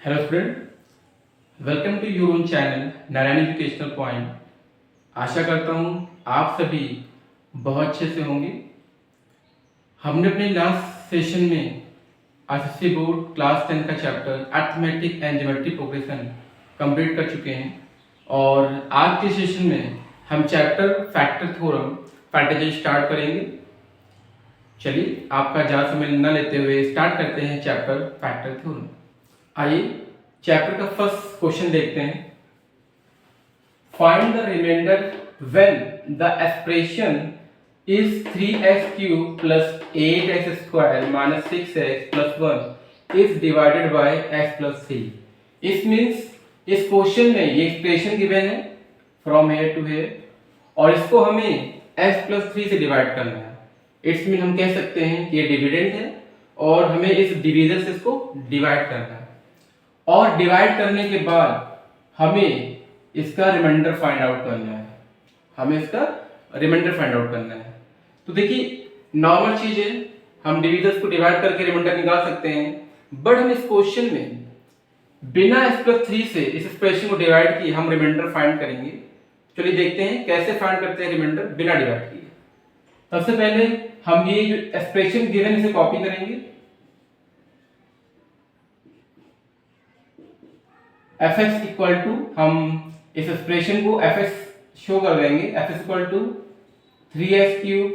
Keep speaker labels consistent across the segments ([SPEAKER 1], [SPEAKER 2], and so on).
[SPEAKER 1] Hello student, welcome to your own channel Narayan educational point. आशा करता हूँ आप सभी बहुत अच्छे से होंगे। हमने अपने लास्ट सेशन में एसएससी बोर्ड क्लास 10 का chapter arithmetic and geometry progression complete कर चुके हैं और आज के सेशन में हम chapter factor theorem factorisation start करेंगे। चलिए आपका ज़्यादा समय न लेते हुए स्टार्ट करते हैं चैप्टर फैक्टर थ्योरम। आइए चैप्टर का फर्स्ट क्वेश्चन देखते हैं। Find the remainder when the expression is 3x cube plus 8x square minus 6x plus 1 is divided by x plus 3। इस मीन्स इस क्वेश्चन में ये एक्सप्रेशन गिवन है फ्रॉम हेयर टू हेयर और इसको हमें x प्लस 3 से डिवाइड करना है। इट्स मीन हम कह सकते हैं कि ये डिविडेंड है और हमें इस डिवीजन से इसको डिवाइड करना है और डिवाइड करने के बाद हमें इसका रिमाइंडर फाइंड आउट करना है। तो देखिए नॉर्मल चीज है, हम डिविजन्स को डिवाइड करके रिमाइंडर निकाल सकते हैं, बट हम इस क्वेश्चन में बिना x+3 से इस एक्सप्रेशन को डिवाइड किए हम रिमाइंडर फाइंड करेंगे। चलिए देखते हैं कैसे फाइंड करते हैं रिमाइंडर बिना डिवाइड किए। सबसे पहले हम ये जो एक्सप्रेशन गिवन इसे कॉपी करेंगे। fx इक्वल टू, हम इस एक्सप्रेशन को fx शो कर देंगे, fx equal to 3x cube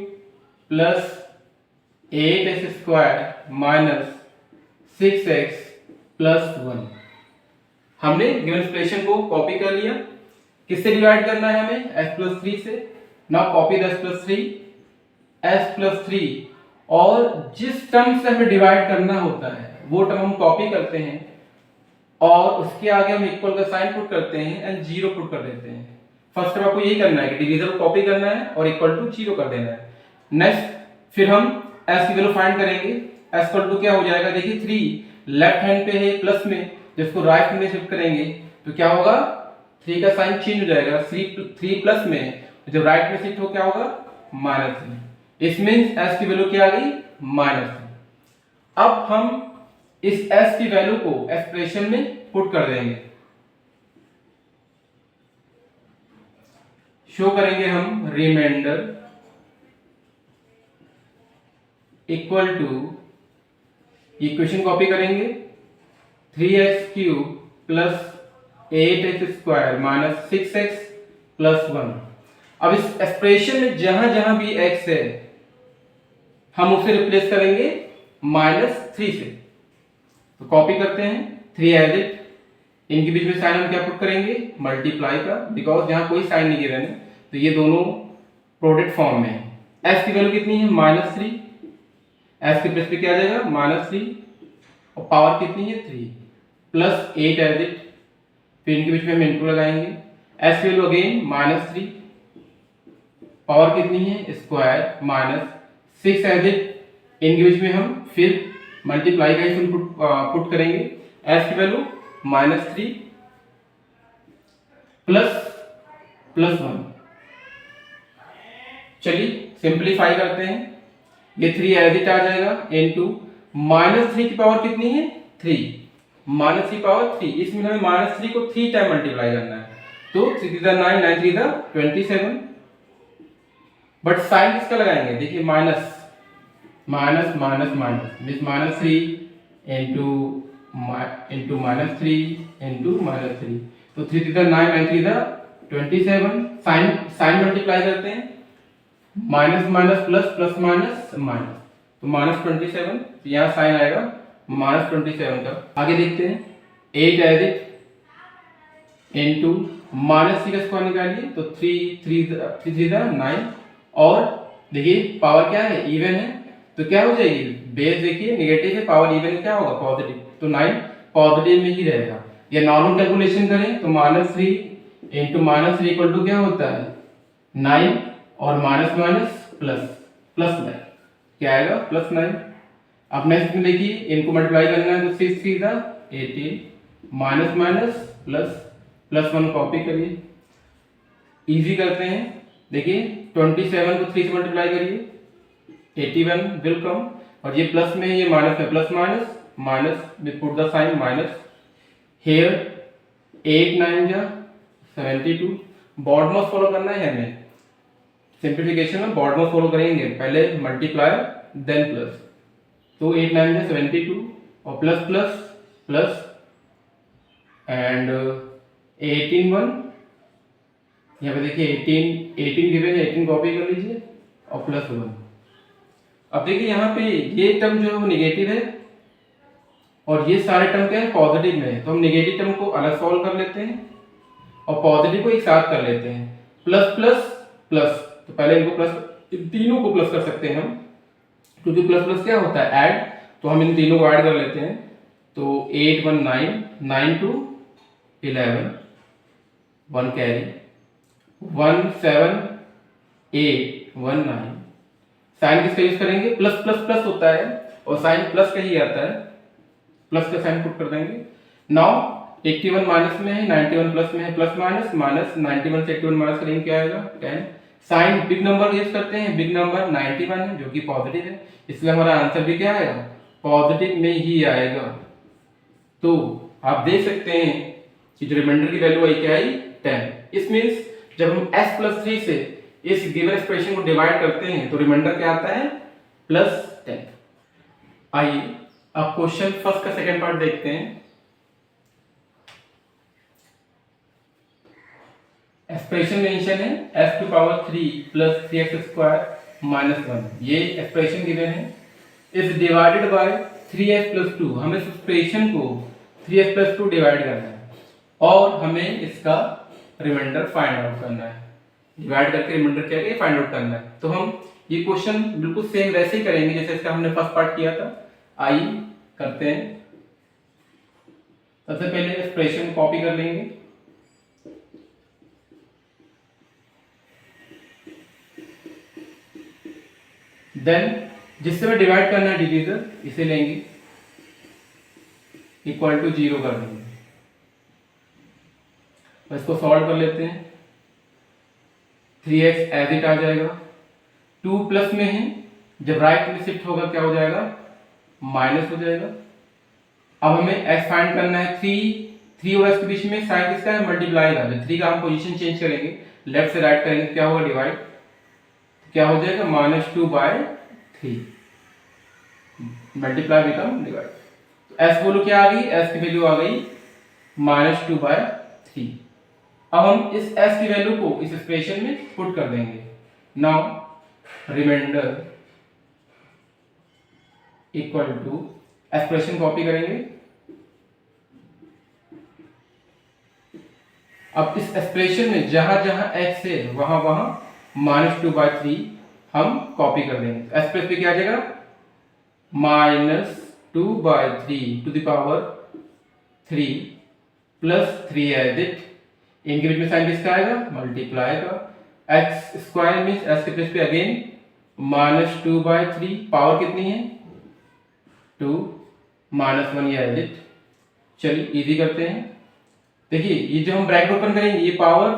[SPEAKER 1] plus 8x square minus 6x plus 1। हमने गिवन एक्सप्रेशन को कॉपी कर लिया। किससे डिवाइड करना है हमें? x+3 से। नाउ कॉपी द x+3 और जिस टर्म से हमें डिवाइड करना होता है वो टर्म हम कॉपी करते हैं और उसके आगे हम इक्वल का साइन पुट करते हैं एंड जीरो पुट कर देते हैं। फर्स्ट स्टेप आपको यही करना है कि डिवीजन को कॉपी करना है और इक्वल टू जीरो कर देना है। नेक्स्ट फिर हम s की वैल्यू फाइंड करेंगे। s इक्वल टू क्या हो जाएगा? देखिए 3 लेफ्ट हैंड पे है प्लस में, जिसको राइट में शिफ्ट करेंगे तो क्या होगा? 3 का साइन चेंज हो जाएगा, 3 प्लस में, जब राइट में शिफ्ट हो क्या होगा? -3। इस मींस s की वैल्यू क्या आ गई? -3। अब हम इस s की वैल्यू को एक्सप्रेशन में पुट कर देंगे। शो करेंगे हम remainder equal to, equation copy करेंगे 3x cube plus 8x square minus 6x plus 1। अब इस एक्सप्रेशन में जहां जहां भी x है हम उसे रिप्लेस करेंगे -3 से। तो कॉपी करते हैं 3 एज इट, इनके बीच में साइन हम क्या पुट करेंगे? मल्टीप्लाई का, बिकॉज यहाँ कोई साइन नहीं गिवन है तो ये दोनों प्रोडक्ट फॉर्म में है। s की वैल्यू कितनी है? -3। s के प्लेस पे क्या आ जाएगा? -3 और पावर कितनी है? 3 प्लस 8 एज इट, फिर इनके बीच में हम इनटू लगाएंगे। s की वैल्यू अगेन -3, पावर कितनी है? स्क्वायर माइनस 6 एज इट, इनके बीच में हम फिर मल्टीप्लाई का ही पुट करेंगे। s की वैल्यू -3 प्लस 1। चलिए सिंपलीफाई करते हैं, ये 3 एज इट आ जाएगा इनटू -3 की पावर कितनी है? 3, -3 पावर 3, इसमें हमें -3 को 3 टाइम मल्टीप्लाई करना है। तो 3 3 9, 9 3 27। बट साइन किसका लगाएंगे? देखिए minus minus minus minus means -3 into -3 into -3, तो 3 3 9, 9 3 27। साइन मल्टीप्लाई करते हैं, minus minus plus plus minus minus, तो -27, तो यहाँ साइन आएगा -27 का। आगे देखते हैं 8 एज इट इनटू -3 का स्क्वायर निकालिए तो 3 3 9 और देखिए पावर क्या है? इवन है तो क्या हो जाएगी? बेस देखिए नेगेटिव है, पावर इवन है, क्या होगा? पॉजिटिव, तो 9 पॉजिटिव में ही रहेगा। या नॉर्मल कैलकुलेशन करें तो -3 इनटू -3 इक्वल टू क्या होता है? 9 और माइनस माइनस प्लस 9, क्या आएगा? +9। अब नेक्स्ट में देखिए इनको मल्टीप्लाई करना है तो 6 3 18, माइनस माइनस प्लस 1 कॉपी करिए, इजी करते हैं। देखिए 27 को 3 से मल्टीप्लाई करिए 81 विल कम, और ये प्लस में ये माइनस में, plus minus minus, with put the sign minus here 8 9 जा 72, बॉडमोस्ट फॉलो करना है हमें, सिंप्लीफिकेशन में बॉडमोस्ट फॉलो करेंगे, पहले मल्टीप्लाई देन प्लस, तो 8 9 जा 72 और प्लस प्लस प्लस एंड 18 1, यहाँ पे देखिए 18 गिवन है, 18 कॉपी कर लीजिए और प्लस 1। अब देखिए यहाँ पे ये टर्म जो है वो निगेटिव है और ये सारे टर्म क्या है पॉजिटिव में है, तो हम निगेटिव टर्म को अलग सॉल्व कर लेते हैं और पॉजिटिव को एक साथ कर लेते हैं। प्लस प्लस प्लस, तो पहले इनको प्लस, तीनों को प्लस कर सकते हैं हम, क्योंकि प्लस प्लस क्या होता है ऐड, तो हम इन तीनों को ऐड कर लेते हैं। तो 8 1 9 9 2 11 1 कैरी 1 7 8 1 9, साइन किसका यूज करेंगे, प्लस प्लस प्लस होता है और साइन प्लस का ही आता है, प्लस का साइन पुट कर देंगे। नाउ 81 माइनस में है, 91 प्लस में है, प्लस माइनस माइनस 91 से 81 माइनस करेंगे क्या आएगा 10। साइन बिग नंबर यूज करते हैं, बिग नंबर 91 है जो कि पॉजिटिव है, इसलिए हमारा आंसर भी क्या आएगा पॉजिटिव में ही आएगा। तो आप देख सकते हैं कि जो रिमाइंडर की वैल्यू आई क्या आई 10। इस मींस जब हम s+3 से इस गिवन एक्सप्रेशन को डिवाइड करते हैं तो रिमाइंडर क्या आता है +10। आइए अब क्वेश्चन फर्स्ट का सेकंड पार्ट देखते हैं। एक्सप्रेशन मेंशन है s³ + 3x² - 1, ये एक्सप्रेशन गिवन है, इज डिवाइडेड बाय 3s+2, हमें इस एक्सप्रेशन को 3s+2 डिवाइड करना है और हमें इसका रिमाइंडर फाइंड आउट करना है, डिवाइड करके रिमाइंडर क्या है फाइंड आउट करना है। तो हम ये क्वेश्चन बिल्कुल सेम वैसे ही करेंगे जैसे इसका हमने फर्स्ट पार्ट किया था। आई करते हैं, सबसे पहले एक्सप्रेशन कॉपी कर लेंगे, देन जिससे हमें डिवाइड करना है डिवीजर इसे लेंगे, इक्वल टू 0 कर देंगे, इसको सॉल्व कर लेते हैं। 3x एज इट आ जाएगा, 2 प्लस में है, जब राइट में शिफ्ट होगा क्या हो जाएगा माइनस हो जाएगा। अब हमें x फाइंड करना है, 3 और x के बीच में साइन किसका है मल्टीप्लाई का, जब 3 का हम पोजीशन चेंज करेंगे लेफ्ट से राइट करेंगे क्या होगा डिवाइड, क्या हो जाएगा -2/3, मल्टीप्लाई बिकम डिवाइड। तो s बोलो क्या आ गई, s की वैल्यू आ गई -2/3। अब हम इस s की वैल्यू को इस एक्सप्रेशन में पुट कर देंगे। Now remainder equal to, expression copy करेंगे, अब इस एक्सप्रेशन में जहां जहां x है वहां वहां -2/3 हम कॉपी कर देंगे। एक्सप्रेस पे क्या आ जाएगा -2/3 to the power 3 plus 3 as it, इनके बीच में साइन किसका आएगा मल्टीप्लाई का, x² मींस s के प्लेस पे अगेन -2/3, पावर कितनी है 2 -1 ये एज इट। चलिए इजी करते हैं, देखिए ये जो हम ब्रैकेट ओपन करेंगे ये पावर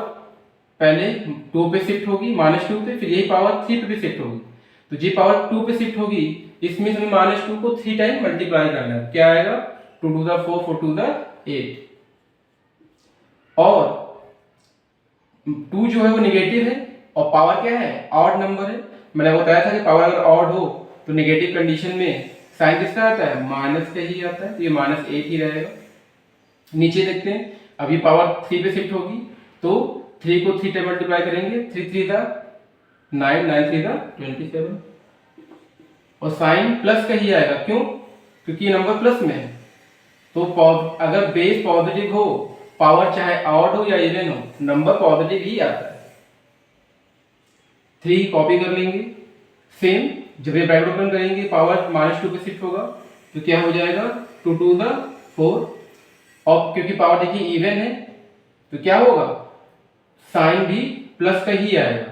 [SPEAKER 1] पहले 2 पे शिफ्ट होगी -2 पे, फिर यही पावर 3 पे शिफ्ट होगी, तो ये पावर 2 पे शिफ्ट होगी, इसमें हमें -2 को 3 टाइम मल्टीप्लाई करना है, क्या आएगा 2 to the 4 4 to the 8, और 2 जो है वो निगेटिव है और पावर क्या है ऑड नंबर है, मैंने बताया था कि पावर अगर ऑड हो तो नेगेटिव कंडीशन में साइन किसका आता है माइनस का ही आता है, तो ये -8 ही रहेगा। नीचे देखते हैं, अभी पावर 3 पे शिफ्ट होगी तो 3 को 3 टाइम मल्टीप्लाई करेंगे, 3 3 दा 9 9 3 दा 27, और साइन प्लस का ही आएगा, क्यों क्योंकि ये नंबर प्लस में है, तो अगर बेस पॉजिटिव हो पावर चाहे ऑड हो या इवन हो नंबर पॉजिटिव ही आता है। 3 कॉपी कर लेंगे, सेम जब ये ब्रैकेट ओपन करेंगे पावर -2 पे शिफ्ट होगा तो क्या हो जाएगा 2 to the 4, और क्योंकि पावर देखिए इवन है तो क्या होगा साइन भी प्लस का ही आएगा।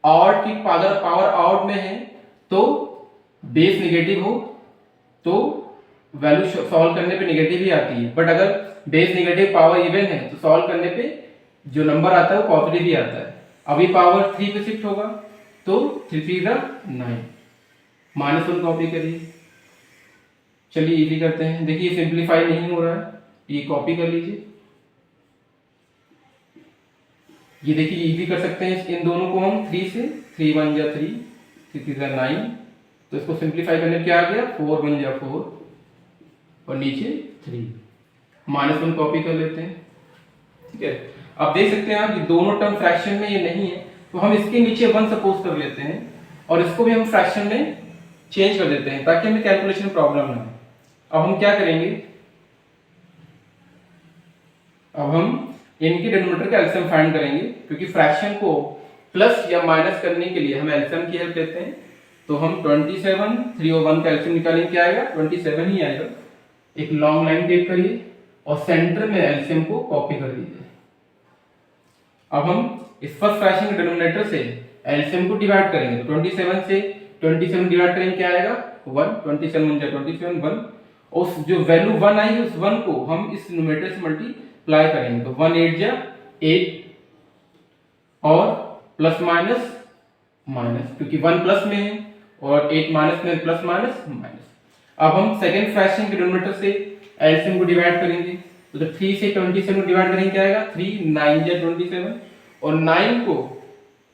[SPEAKER 1] ऑड की अगर पावर ऑड में है तो बेस नेगेटिव हो तो वैल्यू सॉल्व करने पे नेगेटिव ही आती है, बट अगर बेस नेगेटिव पावर इवन है तो सॉल्व करने पे जो नंबर आता है वो पॉजिटिव ही आता है। अभी पावर 3 पे शिफ्ट होगा तो 3 3 दा 9, -1 कॉपी करिए। चलिए इजी करते हैं, देखिए सिंप्लीफाई नहीं हो रहा है ये कॉपी कर लीजिए। ये देखिए इजी कर सकते हैं इन दोनों को हम 3 से, 3 1 जा 3, 3 3 जा 9, तो इसको सिंप्लीफाई करने क्या आ गया 4 1 जा 4 और नीचे 3, -1 कॉपी कर लेते हैं। ठीक है, अब देख सकते हैं आप ये दोनों टर्म फ्रैक्शन में ये नहीं है, तो हम इसके नीचे 1 सपोज कर लेते हैं और इसको भी हम फ्रैक्शन में चेंज कर देते हैं ताकि हमें कैलकुलेशन में प्रॉब्लम ना हो। अब हम क्या करेंगे, अब हम इनके डिनोमिनेटर का एलसीएम फाइंड करेंगे, क्योंकि फ्रैक्शन को प्लस या माइनस करने के लिए हम एलसीएम की हेल्प लेते हैं। तो हम 27 3 और 1 का एलसीएम निकालेंगे, क्या आएगा 27 ही आएगा। एक लॉन्ग लाइन टेक करिए और सेंटर में एलसीएम को कॉपी कर दीजिए। अब हम इस फर्स्ट फ्रैक्शन के डिनोमिनेटर से एलसीएम को डिवाइड करेंगे, तो 27 से 27 डिवाइड करेंगे क्या आएगा 1, 27 1 27 1, उस जो वैल्यू 1 आई उस 1 को हम इस न्यूमरेटर से मल्टीप्लाई करेंगे, तो 1 8 जा 8 और प्लस माइनस माइनस, क्योंकि 1 प्लस में है और 8 माइनस में, प्लस माइनस माइनस। अब हम सेकंड फ्रैक्शन के डिनोमिनेटर से एलसीएम को डिवाइड करेंगे, तो 3 से 27 को डिवाइड करेंगे क्या आएगा 3 9 जा 27 और 9 को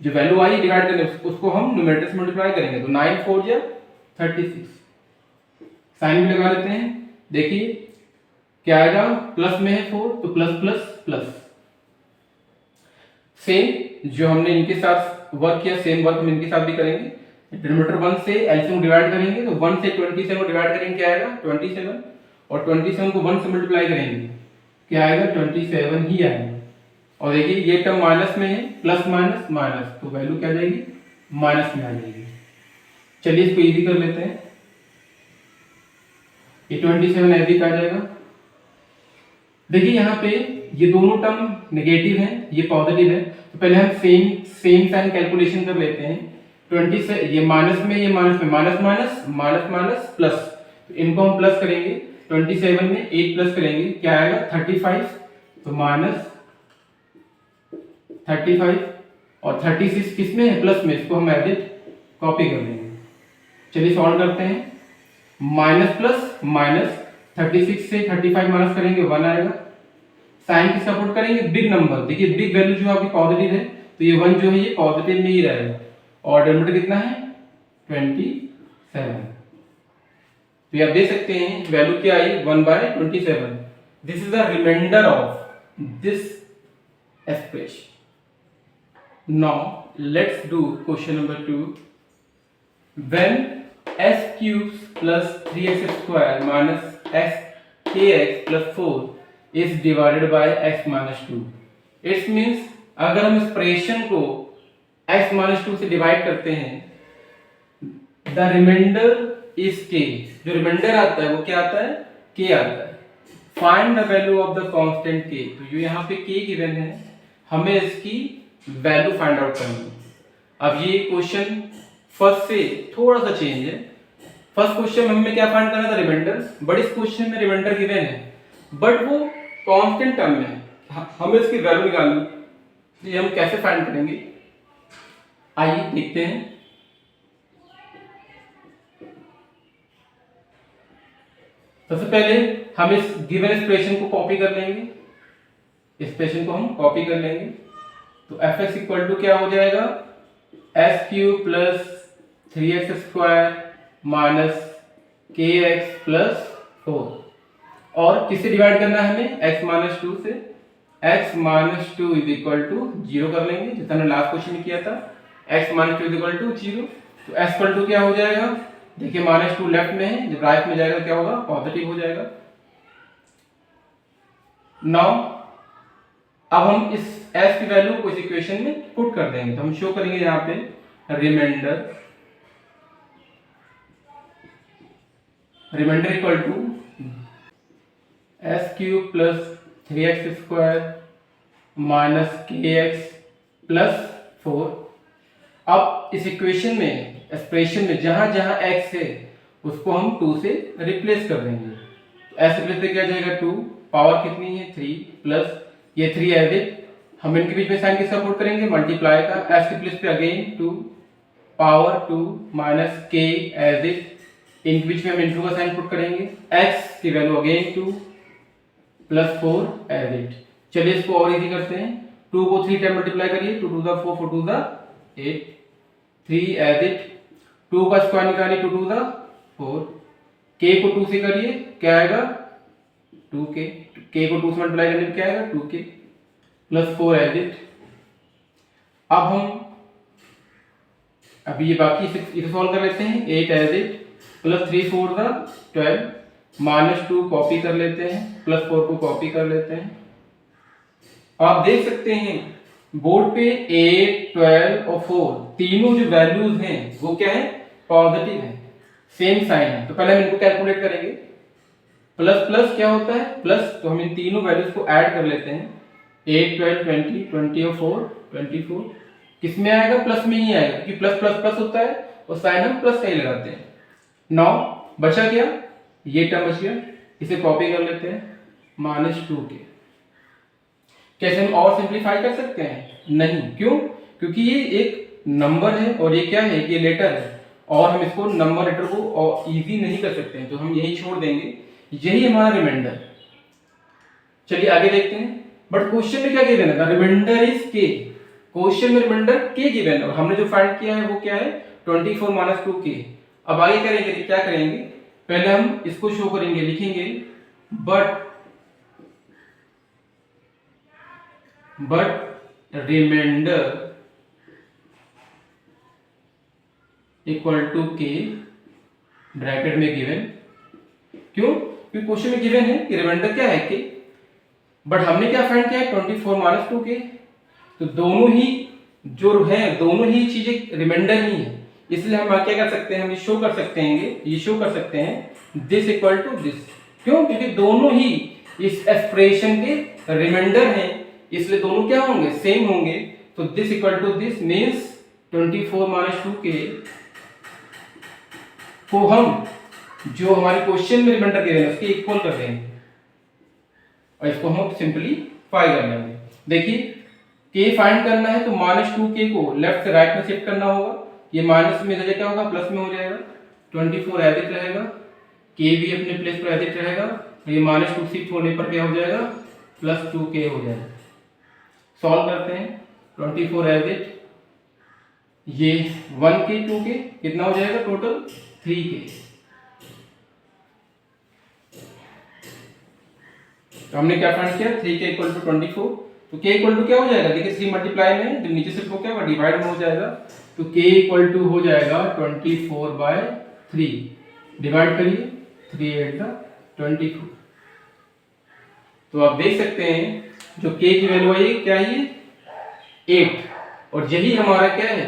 [SPEAKER 1] जो वैल्यू आई डिवाइड करने उसको हम न्यूमरेटर से मल्टीप्लाई करेंगे, तो 9 4 जा 36। साइन भी लगा लेते हैं, देखिए क्या आएगा प्लस में है 4 तो प्लस प्लस प्लस। सेम जो हमने इनके साथ वर्क किया सेम वर्क हम इनके साथ भी करेंगे। डिनोमिनेटर 1 से एलसीएम डिवाइड करेंगे, तो 1 से 27 को डिवाइड करेंगे क्या आएगा 27 और 27 को 1 से मल्टीप्लाई करेंगे क्या आएगा 27 ही आएगा। और देखिए ये टर्म माइनस में है, प्लस माइनस माइनस, तो वैल्यू क्या आ जाएगी माइनस में आ जाएगी। चलिए इसको इजी कर लेते हैं, ये 27 ऐसे आ जाएगा। देखिए यहाँ पे ये दोनों टर्म नेगेटिव हैं, ये पॉजिटिव है, तो पहले हम सेम साइन कैलकुलेशन कर लेते हैं। 20 से ये माइनस में, ये माइनस में, minus minus minus minus plus, तो इनको हम प्लस करेंगे। 27 में 8 प्लस करेंगे क्या आएगा 35, तो माइनस 35 और 36 किस में है प्लस में, इसको हम एडिट कॉपी कर लेंगे। चलिए सॉल्व करते हैं, माइनस प्लस माइनस 36 से 35 माइनस करेंगे 1 आएगा। साइन किसका पुट करेंगे बिग नंबर, देखिए बिग वैल्यू जो आपकी पॉजिटिव है तो ये 1 जो है ये पॉजिटिव में ही रहेगा और डिनोमिनेटर कितना है 27। तो आप देख सकते हैं वैल्यू क्या आई 1/27। This is the remainder of this expression. Now let's do question number 2। When s cubes plus 3x square minus x kx plus 4 is divided by x minus 2, it means अगर हम एक्सप्रेशन को x minus 2 से divide करते हैं, the remainder is k, जो reminder आता है वो क्या आता है k आता है। Find the value of the constant k, तो जो यहाँ पे k गिवन है हमें इसकी वैल्यू फाइंड आउट करनी है। अब ये क्वेश्चन फर्स्ट से थोड़ा सा चेंज है। फर्स्ट क्वेश्चन में हमें क्या फाइंड करना था रिमाइंडर, बट इस क्वेश्चन में रिमाइंडर गिवन है बट वो कांस्टेंट टर्म में है, हमें इसकी वैल्यू निकालनी। ये हम कैसे फाइंड करेंगे आइए देखते हैं। सबसे पहले हम इस गिवन एक्सप्रेशन को कॉपी कर लेंगे, एक्सप्रेशन को हम कॉपी कर लेंगे, तो fx इक्वल टू क्या हो जाएगा s cube plus 3x square minus kx plus 4, और किससे डिवाइड करना है हमें x माइनस 2 से, x minus 2 is equal to 0 कर लेंगे जितना हमने लास्ट क्वेश्चन में किया था, x minus 2 is equal to 0, तो s इक्वल टू क्या हो जाएगा, देखिए माइनस 2 लेफ्ट में है, जब राइट में जाएगा क्या होगा पॉजिटिव हो जाएगा। नाउ अब हम इस s की वैल्यू को इस इक्वेशन में पुट कर देंगे, तो हम शो करेंगे यहाँ पे remainder equal to s cube plus 3x square minus kx plus 4। अब इस इक्वेशन में एक्सप्रेशन में जहां जहां x है उसको हम 2 से रिप्लेस कर देंगे, तो s रिप्लेस पे क्या जाएगा 2, पावर कितनी है 3 प्लस ये 3 एज इट, हम इनके बीच में साइन किसका पुट करेंगे मल्टीप्लाई का, s के प्लेस पे again 2 power 2 minus k as it, इनके बीच में हम इनटू का साइन पुट करेंगे, x की value again 2 plus 4 as it. चलिए इसको और इजी करते हैं, 2 को 3 टाइम मल्टीप्लाई करिए, 2 to the 4, 4 to the 8, 3 as it. 2 का स्क्वायर निकालिए, 2 टू द 4, k को 2 से करिए, क्या आएगा 2k, k को 2 से मल्टीप्लाई करने पर क्या आएगा 2k प्लस 4 एज इट। अब हम अभी ये बाकी इसे सॉल्व कर लेते हैं, 8 एज इट प्लस 3 4 द 12 -2 कॉपी कर लेते हैं, प्लस 4 को कॉपी कर लेते हैं। आप देख सकते हैं बोर्ड पे 8, 12 और 4 तीनों जो वैल्यूज हैं वो क्या है, पॉजिटिव है, सेम साइन है। तो पहले हम इनको कैलकुलेट करेंगे। प्लस प्लस क्या होता है, प्लस, तो हम इन तीनों वैल्यूज को ऐड कर लेते हैं, 8, 12, 20, 20 और 4 24। किसमें आएगा, प्लस में ही आएगा, क्योंकि प्लस प्लस प्लस होता है और साइन हम प्लस का ही लगाते हैं। 9 बचा क्या, ये टर्म बच गया, इसे कॉपी कर लेते हैं, -2k। कैसे हम और सिंप्लीफाई कर सकते हैं, नहीं, क्यों, क्योंकि ये एक नंबर है और ये क्या है, ये लेटर है, और हम इसको नंबर लेटर को और इजी नहीं कर सकते हैं, तो हम यही छोड़ देंगे, यही हमारा रिमाइंडर। चलिए आगे देखते हैं। बट क्वेश्चन में क्या गिवन है, रिमाइंडर इज k, क्वेश्चन में रिमाइंडर k गिवन है और हमने जो फाइंड किया है वो क्या है 24 - 2k। अब आगे करेंगे, क्या करेंगे, पहले हम इसको शो करेंगे, लिखेंगे but remainder equal to k, bracket में गिवन, क्यों, क्योंकि क्वेश्चन में गिवन है कि रिमाइंडर क्या है k, बट हमने क्या फाइंड किया है 24 - 2k। तो दोनों ही जो है, दोनों ही चीजें रिमाइंडर ही है, इसलिए हम क्या कर सकते हैं, हम ये शो कर सकते हैं, ये शो कर सकते हैं दिस इक्वल टू दिस, क्यों, क्योंकि दोनों ही इस एक्सप्रेशन के रिमाइंडर हैं, इसलिए दोनों क्या होंगे, सेम होंगे। तो this equal to this means 24 - 2k को हम जो हमारे क्वेश्चन में रिमाइंडर दे रहे हैं उसके इक्वल कर देंगे और इसको हम सिंपलीफाई कर लेंगे। देखिए k फाइंड करना है तो -2k को लेफ्ट से राइट में शिफ्ट करना होगा, ये माइनस में जगह क्या होगा, प्लस में हो जाएगा, 24 एज इट रहेगा, k भी अपने प्लेस पर एज इट रहेगा, ये -2 शिफ्ट होने पर क्या हो जाएगा, +2k हो जाएगा। सॉल्व करते हैं, 24 एज इट, ये 1k 2k कितना हो जाएगा, टोटल 3k। तो हमने क्या फाइंड किया, 3k इक्वल टू 24, तो k इक्वल टू क्या हो जाएगा, देखिए 3 मल्टीप्लाई में जब नीचे से क्या होगा, डिवाइड में हो जाएगा, तो k इक्वल टू हो जाएगा 24/3, डिवाइड करिए, 3 8 24। तो आप देख सकते हैं जो k की वैल्यू है क्या है, 8, और यही हमारा क्या है,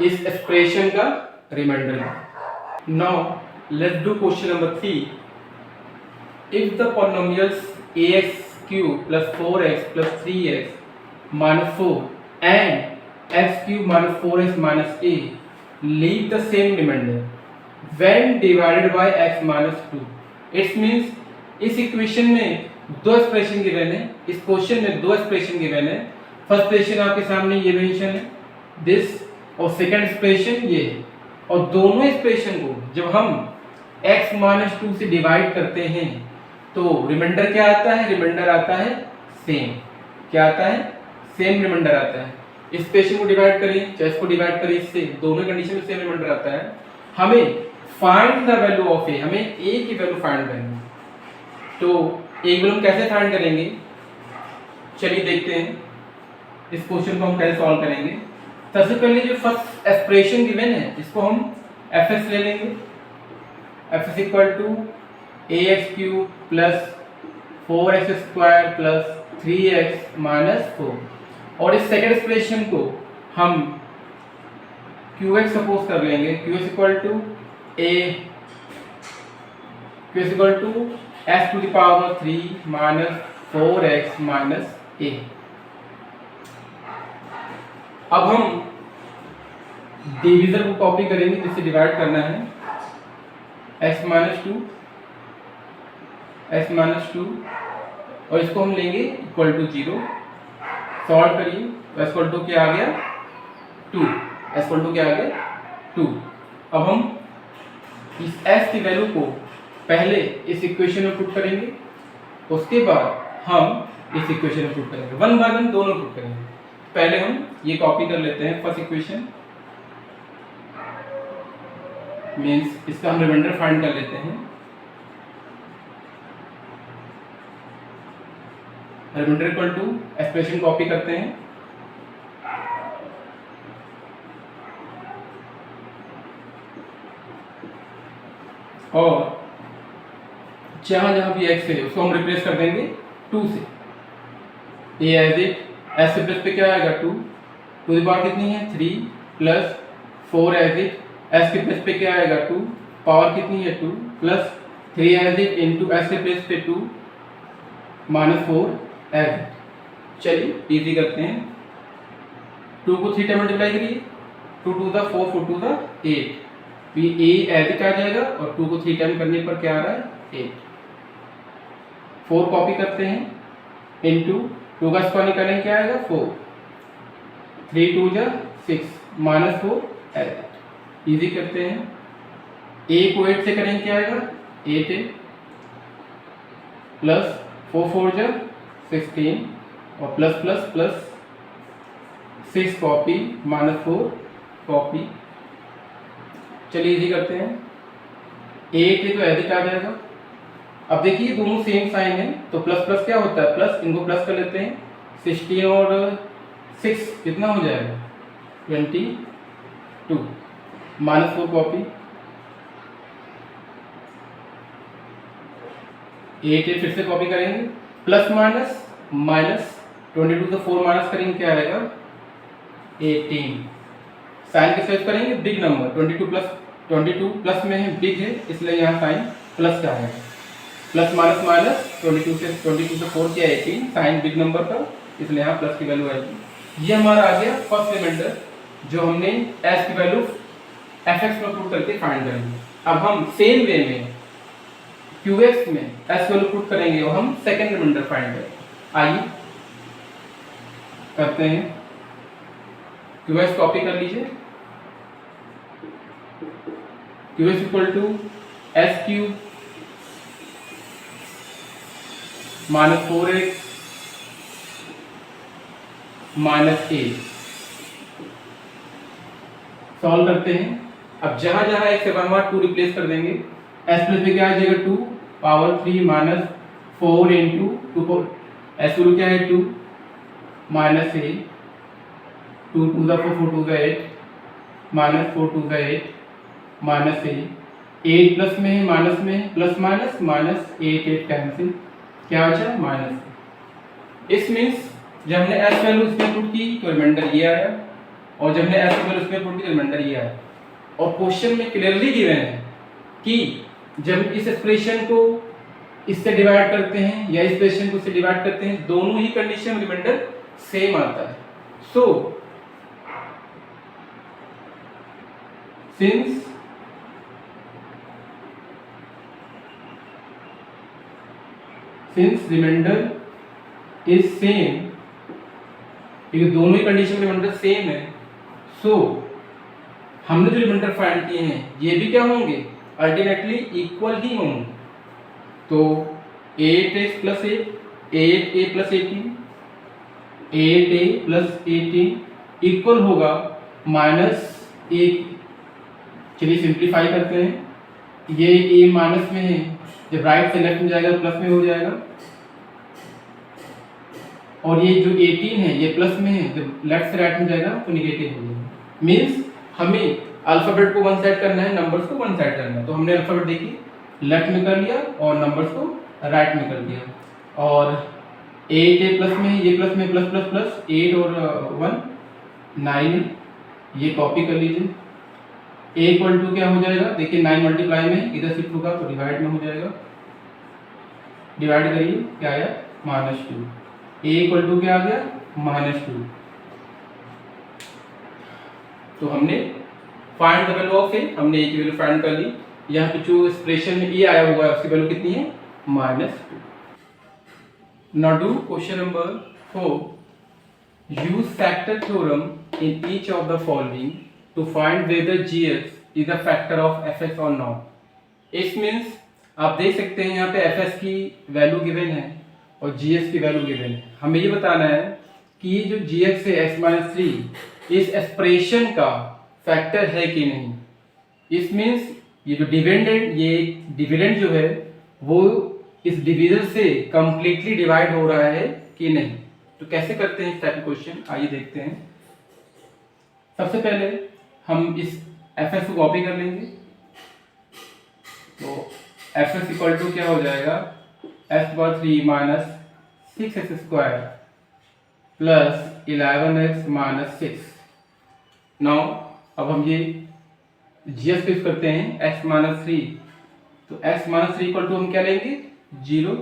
[SPEAKER 1] इस एक्सप्रेशन का रिमाइंडर है। Now let's do question number 3। If the polynomials ax cube plus 4x plus 3x minus 4 and x cube minus 4x minus a leave the same remainder when divided by x minus 2, it means इस equation में दो expression given है, इस question में दो expression given है। First expression आपके सामने ये मेंशन है दिस, और सेकंड एक्सप्रेशन ये है, और दोनों एक्सप्रेशन को जब हम x - 2 से डिवाइड करते हैं तो रिमाइंडर क्या आता है, रिमाइंडर आता है सेम, क्या आता है, सेम रिमाइंडर आता है। इस एक्सप्रेशन को डिवाइड करें चाहे इसको डिवाइड करें, इससे दोनों कंडीशन में सेम रिमाइंडर आता है। हमें फाइंड द वैल्यू ऑफ ए, हमें ए की वैल्यू फाइंड करनी है, तो ए की वैल्यू कैसे फाइंड करेंगे, चलिए देखते हैं इस क्वेश्चन को हम कैसे सॉल्व करेंगे। सबसे पहले जो फर्स्ट एक्सप्रेशन गिवन है इसको हम fx ले लेंगे, fx equal to ax³ plus 4x² plus 3x minus 4, और इस सेकंड एक्सप्रेशन को हम qx सपोज कर लेंगे, qx equal to x to the power 3 minus 4x minus a। अब हम डिवीजर को कॉपी करेंगे जिससे डिवाइड करना है, x माइनस 2 और इसको हम लेंगे इक्वल टू 0, सॉल्व करिए तो x इक्वल टू क्या आ गया 2, x इक्वल टू क्या आ गया 2। अब हम इस s की वैल्यू को पहले इस इक्वेशन में पुट करेंगे, उसके बाद हम इस इक्वेशन में पुट करेंगे, वन बाय वन दोनों पुट करेंगे। पहले हम ये कॉपी कर लेते हैं फर्स्ट इक्वेशन, मीन्स इसका हम रिमाइंडर फाइंड कर लेते हैं। Remainder equal to expression copy करते हैं, और जहां जहां भी x है उसको हम रिप्लेस कर देंगे 2 से। ए एज इट, एस से प्लस पे क्या आएगा 2, टू द पावर कितनी है 3 प्लस 4 एज इट, एस के प्लस पे क्या आएगा 2, पावर कितनी है 2 plus 3 as it into s के प्लस पे 2 माइनस 4 एज इट। चलिए इजी करते हैं, 2 को 3 टाइम मल्टीप्लाई करिए, 2 टू द 4 4 टू द 8, ये ए एज इट आ जाएगा और 2 को 3 टाइम करने पर क्या आ रहा है 8। 4 कॉपी करते हैं इनटू 2 का स्क्वायर निकालेंगे क्या आएगा 4, 3 2 जा 6 माइनस 4 एज इट। इजी करते हैं, ए को 8 से करेंगे क्या आएगा 8 ए प्लस 4 4 जा 16 और plus plus plus 6 copy minus 4 copy. चलिए इजी करते हैं, 8 है तो एज इट आ जाएगा। अब देखिए दोनों सेम साइन है तो प्लस प्लस क्या होता है प्लस, इनको प्लस कर लेते हैं, 16 और 6 कितना हो जाएगा 22 माइनस 4 कॉपी, 8 है फिर से कॉपी करेंगे, प्लस माइनस माइनस 22 से 4 माइनस करेंगे क्या आएगा 18। साइन के सेव करेंगे बिग नंबर, 22 प्लस में है बिग है इसलिए यहाँ साइन प्लस का है, प्लस माइनस माइनस 22 से 4 किया 18, साइन बिग नंबर का इसलिए यहाँ प्लस की वैल्यू आएगी। ये हमारा आ गया फर्स्ट रिमाइंडर जो हमने एस की वैल्यू fx में पुट करके फाइंड करेंगे। अब हम सेम वे में qx में एस वैल्यू पुट करेंगे और हम सेकंड रिमाइंडर फाइंड करेंगे। आइए करते हैं, qx कॉपी कर लीजिए, qx equal to s cube minus 4x minus 8। Solve करते हैं, अब जहां जहां x है वहां 2 रिप्लेस कर देंगे, s प्लस में क्या आ जाएगा 2 power 3 minus 4 into 2, s value क्या है 2 minus 8, 2 to the 4 4 to the 8 minus 4 to the 8 minus 8 plus में है माइनस में प्लस माइनस माइनस 8 कैंसिल, क्या बचा माइनस। इस मीन्स जब हमने एस वैल्यू इसमें पुट की तो रिमाइंडर ये आया, और जब हमने एस वैल्यू इसमें पुट की तो रिमाइंडर ये आया। और क्वेश्चन में क्लियरली गिवन है कि जब इस एक्सप्रेशन को इससे डिवाइड करते हैं या इस एक्सप्रेशन को इससे डिवाइड करते हैं दोनों ही कंडीशन में रिमाइंडर सेम आता है। So since remainder is same, क्योंकि दोनों ही कंडीशन में रिमाइंडर सेम है, सो हमने जो रिमाइंडर फाइंड किए हैं ये भी क्या होंगे अल्टरनेटली इक्वल ही होंगे। तो 8x plus 8a plus 18, 8a plus 18 equal होगा माइनस 1। चलिए सिंप्लीफाई करते हैं, ये a माइनस में है, जब राइट से लेफ्ट में जाएगा तो प्लस में हो जाएगा, और ये जो 18 है ये प्लस में है, जब लेफ्ट से राइट में जाएगा तो निगेटिव हो जाएगा। मीन्स हमें अल्फाबेट को वन साइड करना है, नंबर्स को वन साइड करना है, तो हमने अल्फाबेट देखिए लेफ्ट में कर लिया और नंबर्स को राइट में कर दिया। और 8 प्लस में ये प्लस में प्लस प्लस प्लस 8 और 1 9, ये कॉपी कर लीजिए। a इक्वल टू क्या हो जाएगा देखिए 9 मल्टीप्लाई में इधर शिफ्ट होगा तो डिवाइड में हो जाएगा, डिवाइड करिए क्या आया -2, a इक्वल टू क्या आ गया -2। तो हमने फाइंड द वैल्यू ऑफ ए, हमने ए की वैल्यू फाइंड कर ली। यहाँ पे जो एक्सप्रेशन में ए आया हुआ है उसकी वैल्यू कितनी है -2। Now do question number 4। Use factor theorem in each of the following to find whether gx is a factor of fx और नॉट। इट मीन्स आप देख सकते हैं यहाँ पे fs की वैल्यू गिवन है और gx की वैल्यू गिवन है। हमें ये बताना है कि ये जो gx है x माइनस थ्री इस एक्सप्रेशन का फैक्टर है कि नहीं। इस मीन्स ये जो डिविडेंड जो है वो इस डिवीजन से कंप्लीटली डिवाइड हो रहा है कि नहीं। तो कैसे करते हैं इस टाइप क्वेश्चन, आइए देखते हैं। सबसे पहले हम इस fs को कॉपी कर लेंगे। तो fs इक्वल टू क्या हो जाएगा, x power 3 minus 6x square plus 11x minus 6। Now अब हम ये जीएस पे यूज करते हैं x माइनस थ्री। तो x minus three equal to हम क्या लेंगे, 0।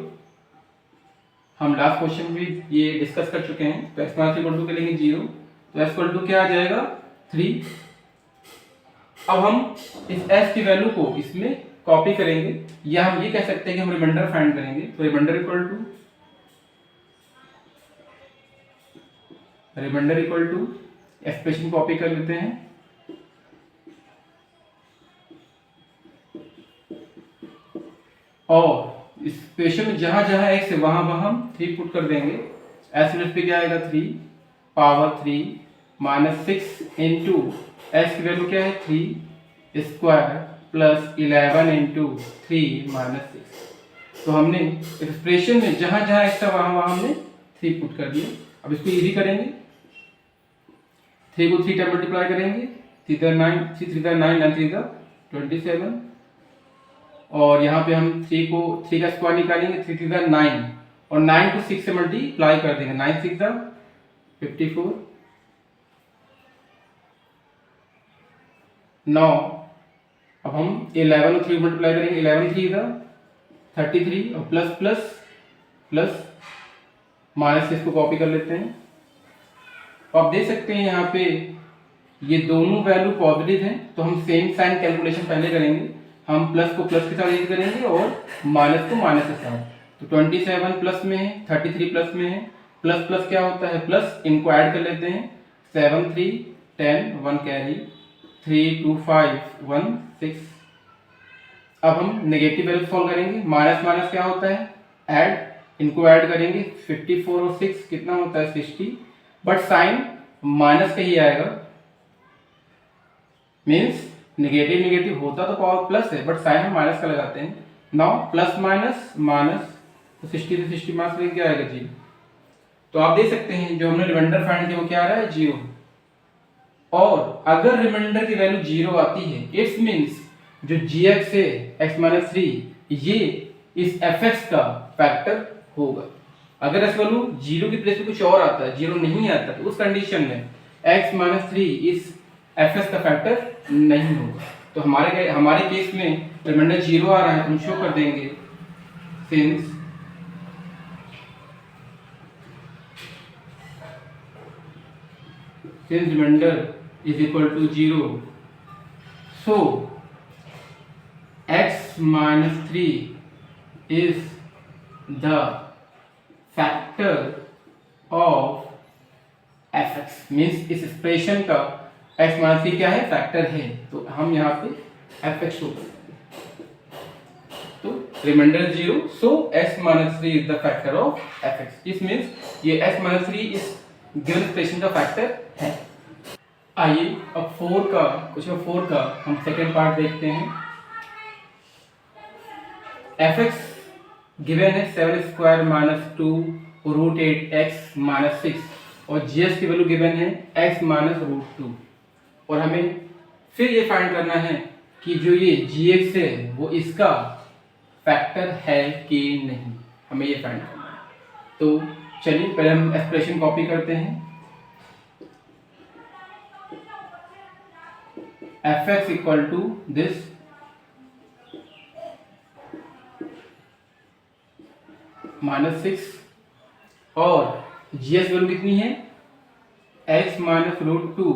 [SPEAKER 1] हम लास्ट क्वेश्चन में ये डिस्कस कर चुके हैं। तो x minus three equal to क्या लेंगे, 0। तो x इक्वल टू क्या आ जाएगा, 3। अब हम इस s की वैल्यू को इसमें कॉपी करेंगे, या हम ये कह सकते हैं कि हम रिमाइंडर फाइंड करेंगे। तो remainder equal to expression copy कर लेते हैं। और इस इक्वेशन में जहां जहां x है वहां वहां हम 3 पुट कर देंगे। s यूनिट पे क्या आएगा, 3 पावर 3 माइनस 6 इंटू s की वैल्यू क्या है, 3 स्क्वायर प्लस 11 इंटू 3 माइनस 6। तो हमने एक्सप्रेशन में जहां जहां x था वहां वहां हमने 3 पुट कर दिया। अब इसको इजी करेंगे, 3 को 3 टाइम मल्टीप्लाई करेंगे, 3 3 9 9 3 27। और यहाँ पे हम 3 का स्क्वायर निकालेंगे, 3 3 9 और 9 को 6 से मल्टीप्लाई कर देंगे, 9 6 54। 9 अब हम 11 और 3 मल्टीप्लाई करेंगे, 11 3 33 और प्लस प्लस प्लस माइनस 6 को कॉपी कर लेते हैं। तो आप देख सकते हैं यहाँ पे ये दोनों वैल्यू पॉजिटिव हैं। तो हम सेम साइन कैलकुलेशन पहले करेंगे, हम प्लस को प्लस के साथ यूज करेंगे और माइनस को माइनस के साथ। तो 27 प्लस में है, 33 प्लस में है, प्लस प्लस क्या होता है प्लस, इनको ऐड कर लेते हैं, 7 3 10 1 कैरी 3 2 5 1 6। अब हम नेगेटिव वैल्यू सॉल्व करेंगे, माइनस माइनस क्या होता है ऐड, इनको ऐड करेंगे, 54 और 6 कितना होता है 60। बट साइन माइनस का ही आएगा, मीन्स नेगेटिव नेगेटिव होता तो पावर प्लस है, बट साइन हम माइनस का लगाते हैं। नाउ प्लस माइनस माइनस, तो 60 से 60 माइनस करेंगे क्या आएगा, 0। तो आप देख सकते हैं जो हमने रिमाइंडर फाइंड किया वो क्या आ रहा है, 0। और अगर रिमाइंडर की वैल्यू 0 आती है, इट्स मीन्स जो gx है x माइनस थ्री ये इस fx का फैक्टर होगा। अगर इस वैल्यू 0 की प्लेस पे कुछ और आता है, 0 नहीं आता, तो उस कंडीशन में x माइनस थ्री इस fs का फैक्टर नहीं होगा। तो हमारे केस में रिमाइंडर 0 आ रहा है, तो हम शो कर देंगे since remainder is equal to 0, so x minus 3 is the factor of fx, means इस एक्सप्रेशन का x माइनस 3 क्या है, फैक्टर है। तो हम यहाँ पे fx शो करते हैं। तो remainder 0, so x minus 3 is the factor of fx। इस मीन्स ये x माइनस 3 इस गिवन एक्सप्रेशन का फैक्टर है। आइए अब 4 का हम सेकेंड पार्ट देखते हैं। fx गिवन है 7 square minus 2 root 8 x minus 6 और gx की वैल्यू गिवन है x माइनस रूट 2। और हमें फिर ये फाइंड करना है कि जो ये gx है वो इसका फैक्टर है कि नहीं, हमें ये फाइंड करना है। तो चलिए पहले हम एक्सप्रेशन कॉपी करते हैं। fx equal to this minus 6 और gx वैल्यू कितनी है, x माइनस रूट 2।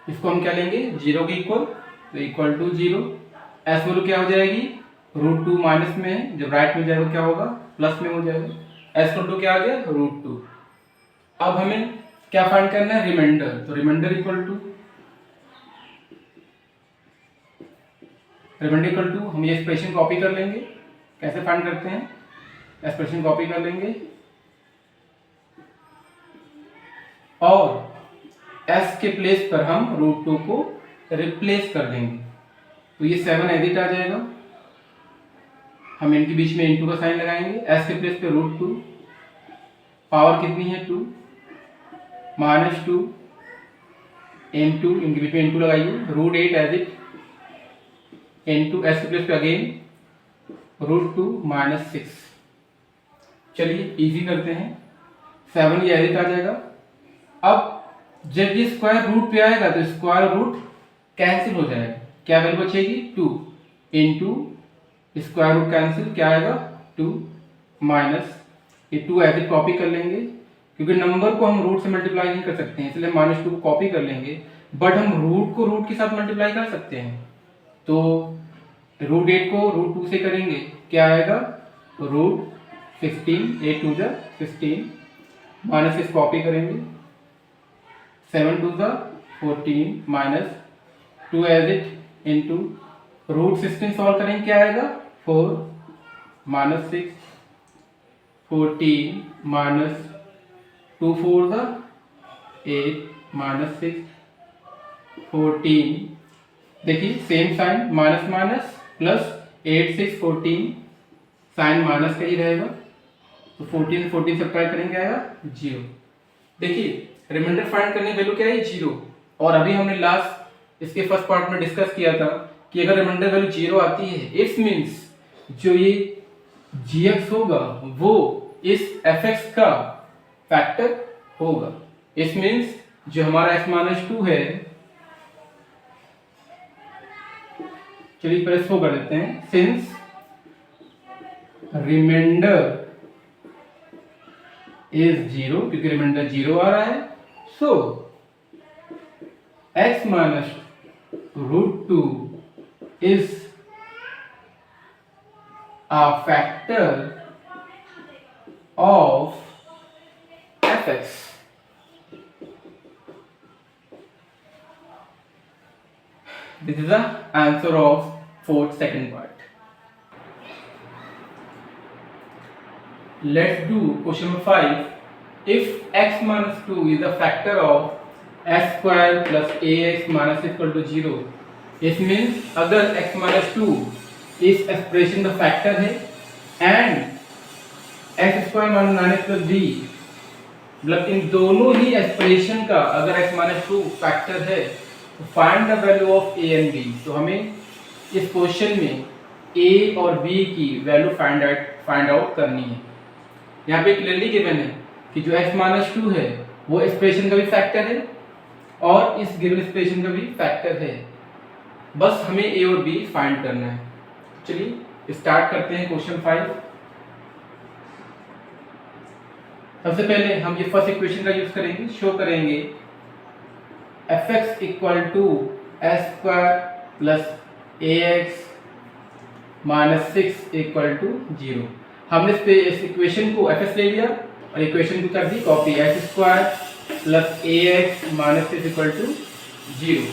[SPEAKER 1] इसको हम क्या लेंगे, 0 के इक्वल, तो इक्वल टू 0। s वैल्यू क्या हो जाएगी, रूट 2 माइनस में है, जब राइट में जाएगा क्या होगा, प्लस में हो जाएगा। s इक्वल टू क्या आ गया, रूट 2। अब हमें क्या फाइंड करना है, रिमाइंडर। तो रिमाइंडर इक्वल टू हम ये एक्सप्रेशन कॉपी कर लेंगे। कैसे फाइंड करते हैं, एक्सप्रेशन कॉपी कर लेंगे और s के प्लेस पर हम √2 को रिप्लेस कर देंगे। तो ये 7 एडिट आ जाएगा, हम इनके बीच में इनटू का साइन लगाएंगे, s के प्लेस पे √2, पावर कितनी है 2, -2 इनटू, इनके बीच में इनटू लगाइए, √8 एडिट इनटू s के प्लेस पे अगेन √2 -6। चलिए इजी करते हैं, 7 ये एडिट आ जाएगा। अब जब ये स्क्वायर रूट पे आएगा तो स्क्वायर रूट कैंसिल हो जाएगा, क्या वैल्यू बचेगी 2 इनटू स्क्वायर रूट कैंसिल, क्या आएगा 2 माइनस ये 2 एडिट कॉपी कर लेंगे, क्योंकि नंबर को हम रूट से मल्टीप्लाई नहीं कर सकते हैं इसलिए -2 को कॉपी कर लेंगे, बट हम रूट को रूट के साथ मल्टीप्लाई कर सकते हैं। तो √8 को √2 से करेंगे, क्या आएगा √16, 8 2 जा 16, माइनस इस कॉपी करेंगे, 7 2 जा 14 माइनस 2 एडिट इनटू √16 सॉल्व करेंगे, क्या आएगा 4 -6 14 माइनस 2 4 जा 8 माइनस 6 14, देखिए same sign, minus minus plus 8 6 14, sign minus का ही रहेगा, तो 14 14 सब्ट्रैक्ट करेंगे आएगा 0। देखिए रिमाइंडर फाइंड करने की वैल्यू क्या है 0, और अभी हमने लास्ट इसके फर्स्ट पार्ट में डिस्कस किया था कि अगर रिमाइंडर वैल्यू 0 आती है इट्स मींस जो ये gx होगा वो इस fx का फैक्टर होगा, इस मींस जो हमारा x-2 है, चलिए पहले शो कर देते हैं, सिंस रिमाइंडर इज 0, क्योंकि रिमाइंडर 0 आ रहा है, सो x-√2 is a factor of fx। This is the answer of fourth second part. Let's do question number 5. If x-2 is a factor of s square plus ax minus equal to 0, it means अगर x-2 इस expression का factor है and x square minus 9x plus b, मतलब इन दोनों ही expression का अगर x-2 factor है तो find the value of a and b। तो हमें इस क्वेश्चन में a और b की वैल्यू फाइंड आउट करनी है। यहाँ पे क्लियरली गिवन है कि जो x-2 है वो एक्सप्रेशन का भी फैक्टर है और इस गिवन एक्सप्रेशन का भी फैक्टर है, बस हमें a और b फाइंड करना है। चलिए स्टार्ट करते हैं क्वेश्चन 5। सबसे पहले हम ये फर्स्ट इक्वेशन का यूज करेंगे, शो करेंगे fx equal to s square plus ax minus 6 equal to 0। हमने इस इक्वेशन को fs ले लिया और इक्वेशन को कर दी copy, s square plus ax minus 6 equal to 0।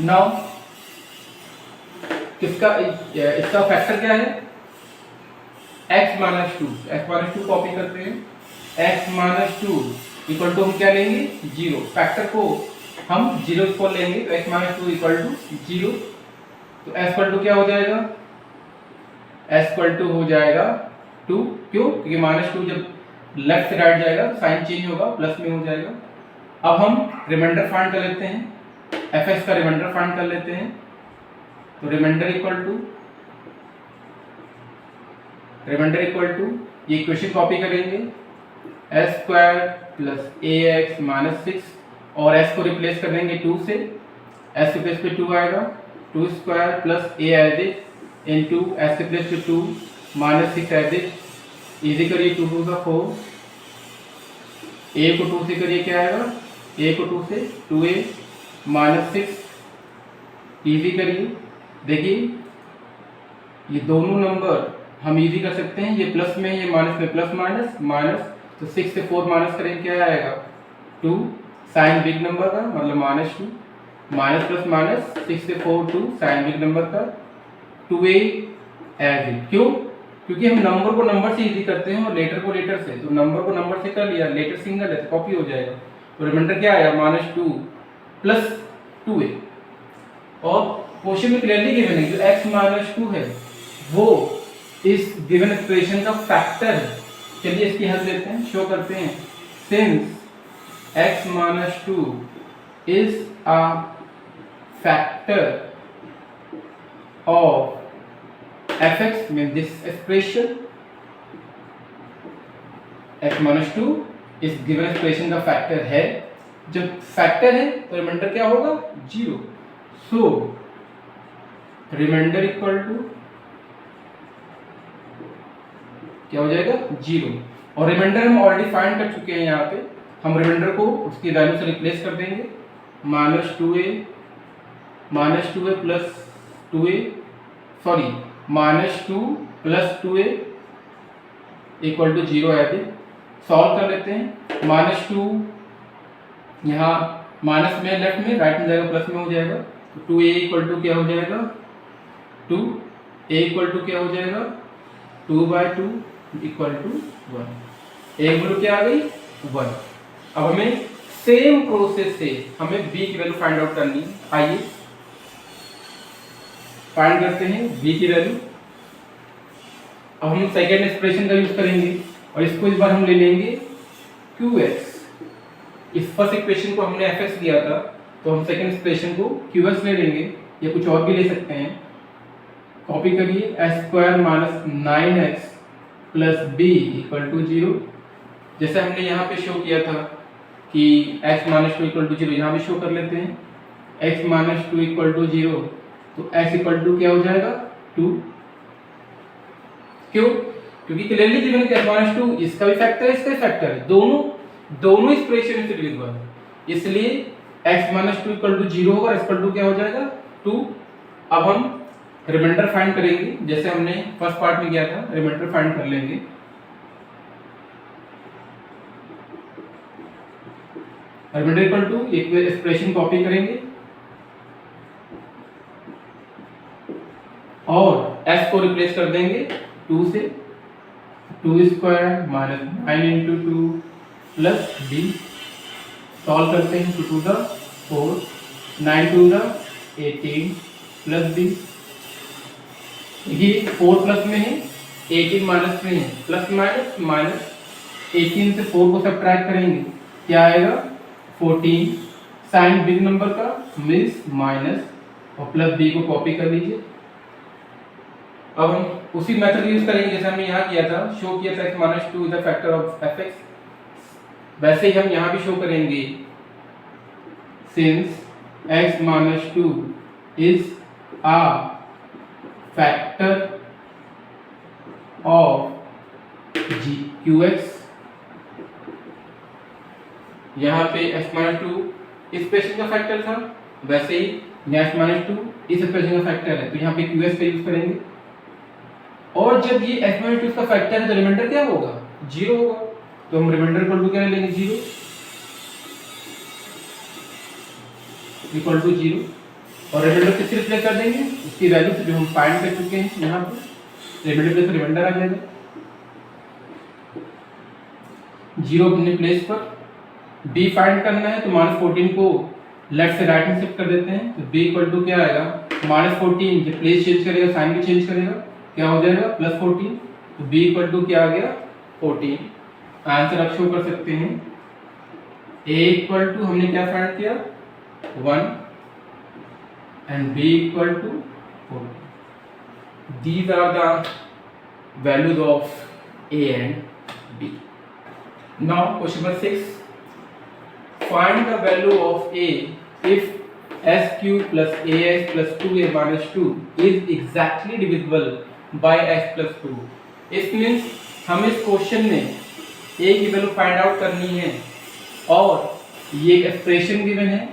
[SPEAKER 1] Now किसका इसका फैक्टर क्या है x-2 कॉपी करते हैं, x-2 इक्वल टू हम क्या लेंगे 0, फैक्टर को हम 0 पर लेंगे तो x-2 इक्वल टू 0। तो s इक्वल टू क्या हो जाएगा, s इक्वल टू हो जाएगा 2, क्यों, क्योंकि -2 जब लेफ्ट से राइट जाएगा तो साइन चेंज होगा, प्लस में हो जाएगा। अब हम रिमाइंडर फाइंड कर लेते हैं, fx का रिमाइंडर फाइंड कर लेते हैं, तो रिमाइंडर इक्वल टू ये इक्वेशन कॉपी करेंगे, s square plus ax minus 6 और s को रिप्लेस कर देंगे 2 से, s के प्लेस पे 2 आएगा, 2 square plus a edit into s के प्लेस पे 2 माइनस 6 एडिट, इजी करिए 2 2 का 4, a को 2 से करिए क्या आएगा, a को 2 से 2a माइनस 6, इजी करिए। देखिए ये दोनों नंबर हम इजी कर सकते हैं, ये प्लस में ये माइनस में, प्लस माइनस माइनस, तो 6 से 4 माइनस करेंगे क्या आएगा 2, साइन बिग नंबर का मतलब -2, माइनस प्लस माइनस 6 से 4 2, साइन बिग नंबर का 2a एज इट, क्यों, क्योंकि हम नंबर को नंबर से इजी करते हैं और लेटर को लेटर से, तो नंबर को नंबर से कर लिया, लेटर सिंगल है तो कॉपी हो जाएगा। तो रिमाइंडर क्या आया -2 प्लस 2a। और क्वेश्चन में क्लियरली गिवन है जो x -2 है वो इस गिवन एक्सप्रेशन का फैक्टर है। चलिए इसकी हेल्प लेते हैं, शो करते हैं। Since x -2 is a factor of fx, means this expression x -2 इस गिवन एक्सप्रेशन का फैक्टर है। जब फैक्टर है तो रिमाइंडर क्या होगा 0। सो रिमाइंडर इक्वल टू क्या हो जाएगा 0। और रिमाइंडर हम ऑलरेडी फाइंड कर चुके हैं, यहाँ पे हम रिमाइंडर को उसकी वैल्यू से रिप्लेस कर देंगे। -2a plus 2a, sorry -2 plus 2a equal to 0 है। अभी सॉल्व कर लेते हैं। -2 यहाँ माइनस में लेफ्ट में, राइट में जाएगा प्लस में हो जाएगा। तो 2a इक्वल टू क्या हो जाएगा 2a इक्वल टू क्या हो जाएगा 2/2 इक्वल टू 1। एक वैल्यू क्या आ गई 1। अब हमें सेम प्रोसेस से हमें b की वैल्यू फाइंड आउट करनी है। आइए फाइंड करते हैं b की वैल्यू। अब हम सेकेंड एक्सप्रेशन का यूज करेंगे और इसको इस बार हम ले लेंगे qx। इस फर्स्ट इक्वेशन को हमने fx लिया था, तो हम सेकेंड एक्सप्रेशन को qx ले लेंगे, या कुछ और भी ले सकते हैं। कॉपी करिए, x² - 9x plus b equal to 0। जैसे हमने यहाँ पे शो किया था कि x -2 इक्वल टू 0, यहाँ भी शो कर लेते हैं। x -2 इक्वल टू 0, तो x इक्वल टू क्या हो जाएगा 2। क्यों? क्योंकि क्लियरली गिवन है -2 इसका भी फैक्टर है, इसका भी फैक्टर है, दोनों एक्सप्रेशन से डिविजिबल है, इसलिए x -2 इक्वल टू 0 होगा, इक्वल टू क्या हो जाएगा 2। अब हम रिमाइंडर फाइंड करेंगे, जैसे हमने फर्स्ट पार्ट में किया था। रिमाइंडर फाइंड कर लेंगे। रिमाइंडर इक्वल टू एक एक्सप्रेशन कॉपी करेंगे और s को रिप्लेस कर देंगे 2 से। 2² - 9 × 2 प्लस b। सॉल्व करते हैं। 2 to the 4, 9 to the 18 plus b। ये 4 प्लस में है, 18 माइनस में है, प्लस माइनस 18 से 4 को सब्ट्रैक्ट करेंगे, क्या आएगा 14। साइन बिग नंबर का मीन्स माइनस, और प्लस b को कॉपी कर लीजिए। अब हम उसी मेथड यूज करेंगे जैसे हमने यहाँ किया था, शो किया था x -2 is the factor of fx। वैसे ही हम यहाँ भी शो करेंगे, since x -2 is a factor of qx। यहाँ पे x -2 इस एक्सप्रेशन का फैक्टर था, वैसे ही x -2 इस एक्सप्रेशन का फैक्टर है, तो यहाँ पे qx का यूज करेंगे। और जब ये x -2 इसका फैक्टर है तो रिमाइंडर क्या होगा 0 होगा, तो हम रिमाइंडर इक्वल टू क्या लेंगे 0 इक्वल टू 0। और रिमाइंडर किससे रिप्लेस कर देंगे, उसकी वैल्यू से जो हम फाइंड कर चुके हैं। यहाँ पे रिमाइंडर प्लेस पर रिमाइंडर आ जाएगा 0 अपने प्लेस पर। b फाइंड करना है तो -14 को लेफ्ट से राइट में शिफ्ट कर देते हैं, तो b इक्वल टू क्या आएगा -14, जब प्लेस चेंज करेगा साइन भी चेंज करेगा, क्या हो जाएगा +14। तो b इक्वल टू क्या आ गया 14। आंसर आप शो कर सकते हैं। a इक्वल टू हमने क्या फाइंड किया 1 and b equal to 14. These are the values of a and b. Now question number 6. Find the value of a if s³ plus as plus 2a minus 2 is exactly divisible by s plus 2. It means हम इस question में a की value find out करनी है और ये एक expression given है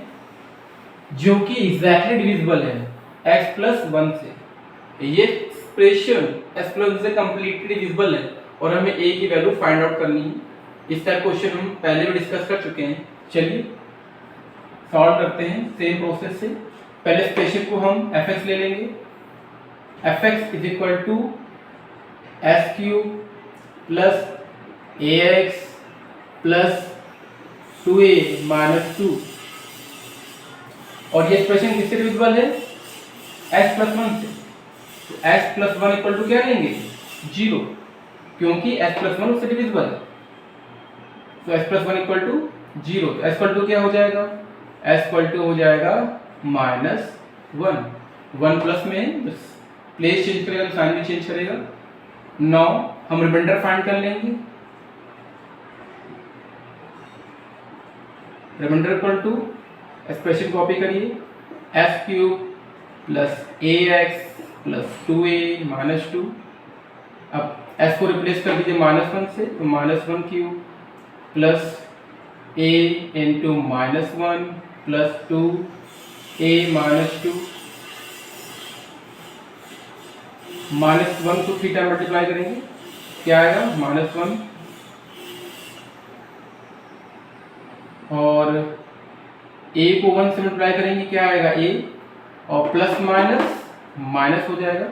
[SPEAKER 1] जो कि एग्जैक्टली डिविजिबल है x प्लस 1 से। ये एक्सप्रेशन x प्लस 1 से कंप्लीटली डिविजिबल है और हमें a की वैल्यू फाइंड आउट करनी है। इस टाइप क्वेश्चन हम पहले भी डिस्कस कर चुके हैं। चलिए सॉल्व करते हैं सेम प्रोसेस से। पहले एक्सप्रेशन को हम fx ले लेंगे। fx is equal to s cube plus a x plus 2a minus 2, और ये एक्सप्रेशन किससे डिविजिबल है? s प्लस 1 से। तो s प्लस 1 इक्वल टू क्या लेंगे? 0, क्योंकि s प्लस 1 उससे डिविजिबल है। तो s प्लस 1 इक्वल टू 0, तो s इक्वल टू क्या हो जाएगा? s इक्वल टू हो जाएगा माइनस 1, 1 प्लस में बस प्लेस चेंज करेगा तो साइन भी चेंज करेगा। नाउ हम रिमाइंडर फाइंड कर लेंगे। Remainder equal to expression copy करिए, s cube plus a x plus 2a minus 2। अब s को रिप्लेस कर दीजिए माइनस 1 से, तो minus 1 cube plus a into minus 1 plus 2a minus 2, minus 1 को 3 टाइम मल्टीप्लाई करेंगे, क्या आएगा? माइनस 1, और a को 1 से मल्टीप्लाई करेंगे, क्या आएगा? a, और प्लस माइनस माइनस हो जाएगा,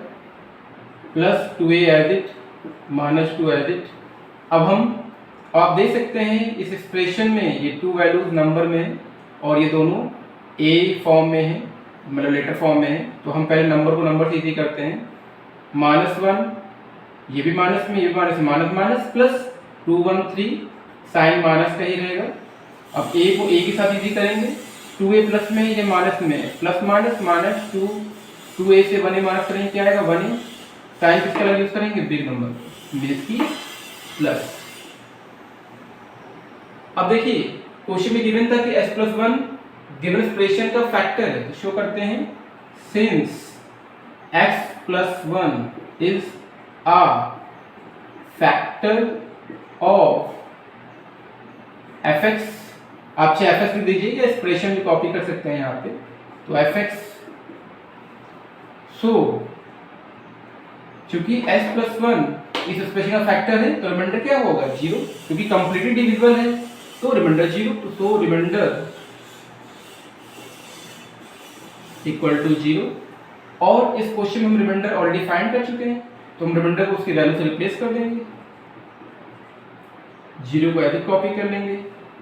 [SPEAKER 1] plus 2a as it, minus 2 as it. अब हम आप देख सकते हैं इस एक्सप्रेशन में ये 2 वैल्यूज नंबर में है और ये दोनों a फॉर्म में है, मतलब लेटर फॉर्म में है। तो हम पहले नंबर को नंबर से इजी करते हैं। माइनस 1, ये भी माइनस में, ये भी minus, minus minus plus 2 1 3, sign minus का ही रहेगा। अब a को a के साथ इजी करेंगे, 2a प्लस में, ये माइनस में, प्लस माइनस माइनस 2a से 1a माइनस करेंगे, क्या आएगा? 1a। साइन किसका अलग यूज करेंगे? बिग नंबर मीन्स की प्लस। अब देखिए क्वेश्चन में गिवन था कि s प्लस 1 गिवन एक्सप्रेशन का फैक्टर है, तो शो करते हैं, since x plus 1 is a factor of fx, आप चाहे fx लिख दीजिए या एक्सप्रेशन भी कॉपी कर सकते हैं यहाँ पे, तो fx। सो चूंकि s प्लस 1 इस एक्सप्रेशन का फैक्टर है तो रिमाइंडर क्या होगा? 0, क्योंकि कंप्लीटली डिविजिबल है तो रिमाइंडर 0, तो रिमाइंडर इक्वल टू 0। और इस क्वेश्चन में हम रिमाइंडर ऑलरेडी फाइंड कर चुके हैं, तो हम रिमाइंडर को उसकी वैल्यू से रिप्लेस कर देंगे, 0 को ऐसे कॉपी कर लेंगे।